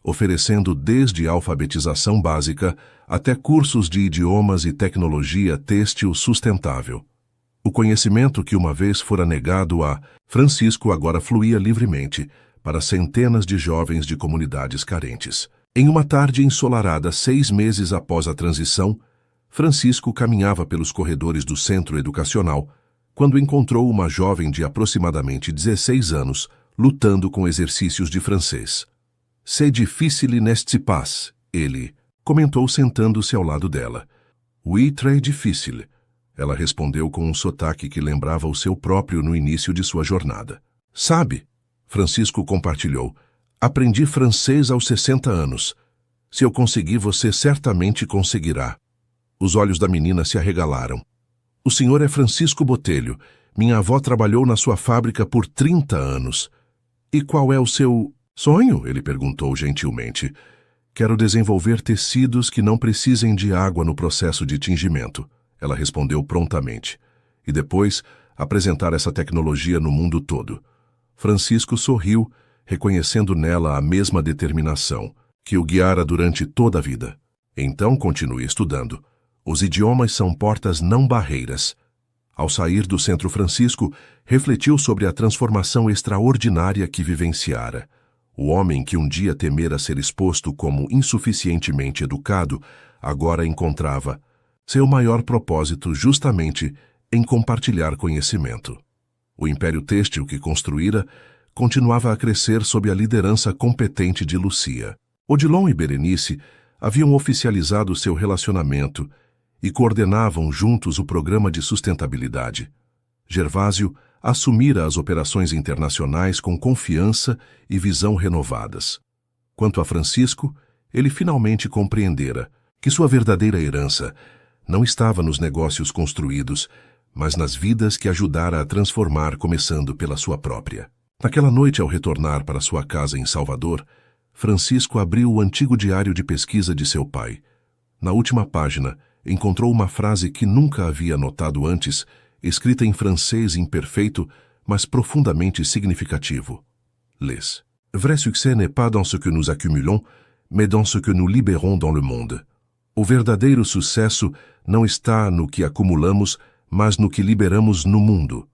oferecendo desde alfabetização básica até cursos de idiomas e tecnologia têxtil sustentável. O conhecimento que uma vez fora negado a Francisco agora fluía livremente para centenas de jovens de comunidades carentes. Em uma tarde ensolarada 6 meses após a transição, Francisco caminhava pelos corredores do centro educacional quando encontrou uma jovem de aproximadamente 16 anos lutando com exercícios de francês. C'est difficile n'est-ce pas? Ele comentou sentando-se ao lado dela. Oui, très difficile. Ela respondeu com um sotaque que lembrava o seu próprio no início de sua jornada. Sabe, Francisco compartilhou, aprendi francês aos 60 anos. Se eu conseguir, você certamente conseguirá. Os olhos da menina se arregalaram. O senhor é Francisco Botelho. Minha avó trabalhou na sua fábrica por 30 anos. E qual é o seu sonho? Ele perguntou gentilmente. Quero desenvolver tecidos que não precisem de água no processo de tingimento. Ela respondeu prontamente. E depois, apresentar essa tecnologia no mundo todo. Francisco sorriu, reconhecendo nela a mesma determinação que o guiara durante toda a vida. Então continue estudando. Os idiomas são portas, não barreiras. Ao sair do Centro Francisco, refletiu sobre a transformação extraordinária que vivenciara. O homem que um dia temera ser exposto como insuficientemente educado, agora encontrava seu maior propósito justamente em compartilhar conhecimento. O império têxtil que construíra continuava a crescer sob a liderança competente de Lucia. Odilon e Berenice haviam oficializado seu relacionamento e coordenavam juntos o programa de sustentabilidade. Gervásio assumira as operações internacionais com confiança e visão renovadas. Quanto a Francisco, ele finalmente compreendera que sua verdadeira herança não estava nos negócios construídos, mas nas vidas que ajudara a transformar, começando pela sua própria. Naquela noite, ao retornar para sua casa em Salvador, Francisco abriu o antigo diário de pesquisa de seu pai. Na última página, encontrou uma frase que nunca havia notado antes, escrita em francês imperfeito, mas profundamente significativo. Les. Vrai succès n'est pas dans ce que nous accumulons, mais dans ce que nous libérons dans le monde. O verdadeiro sucesso não está no que acumulamos, mas no que liberamos no mundo.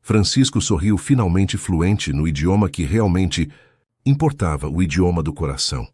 Francisco sorriu finalmente fluente no idioma que realmente importava o idioma do coração.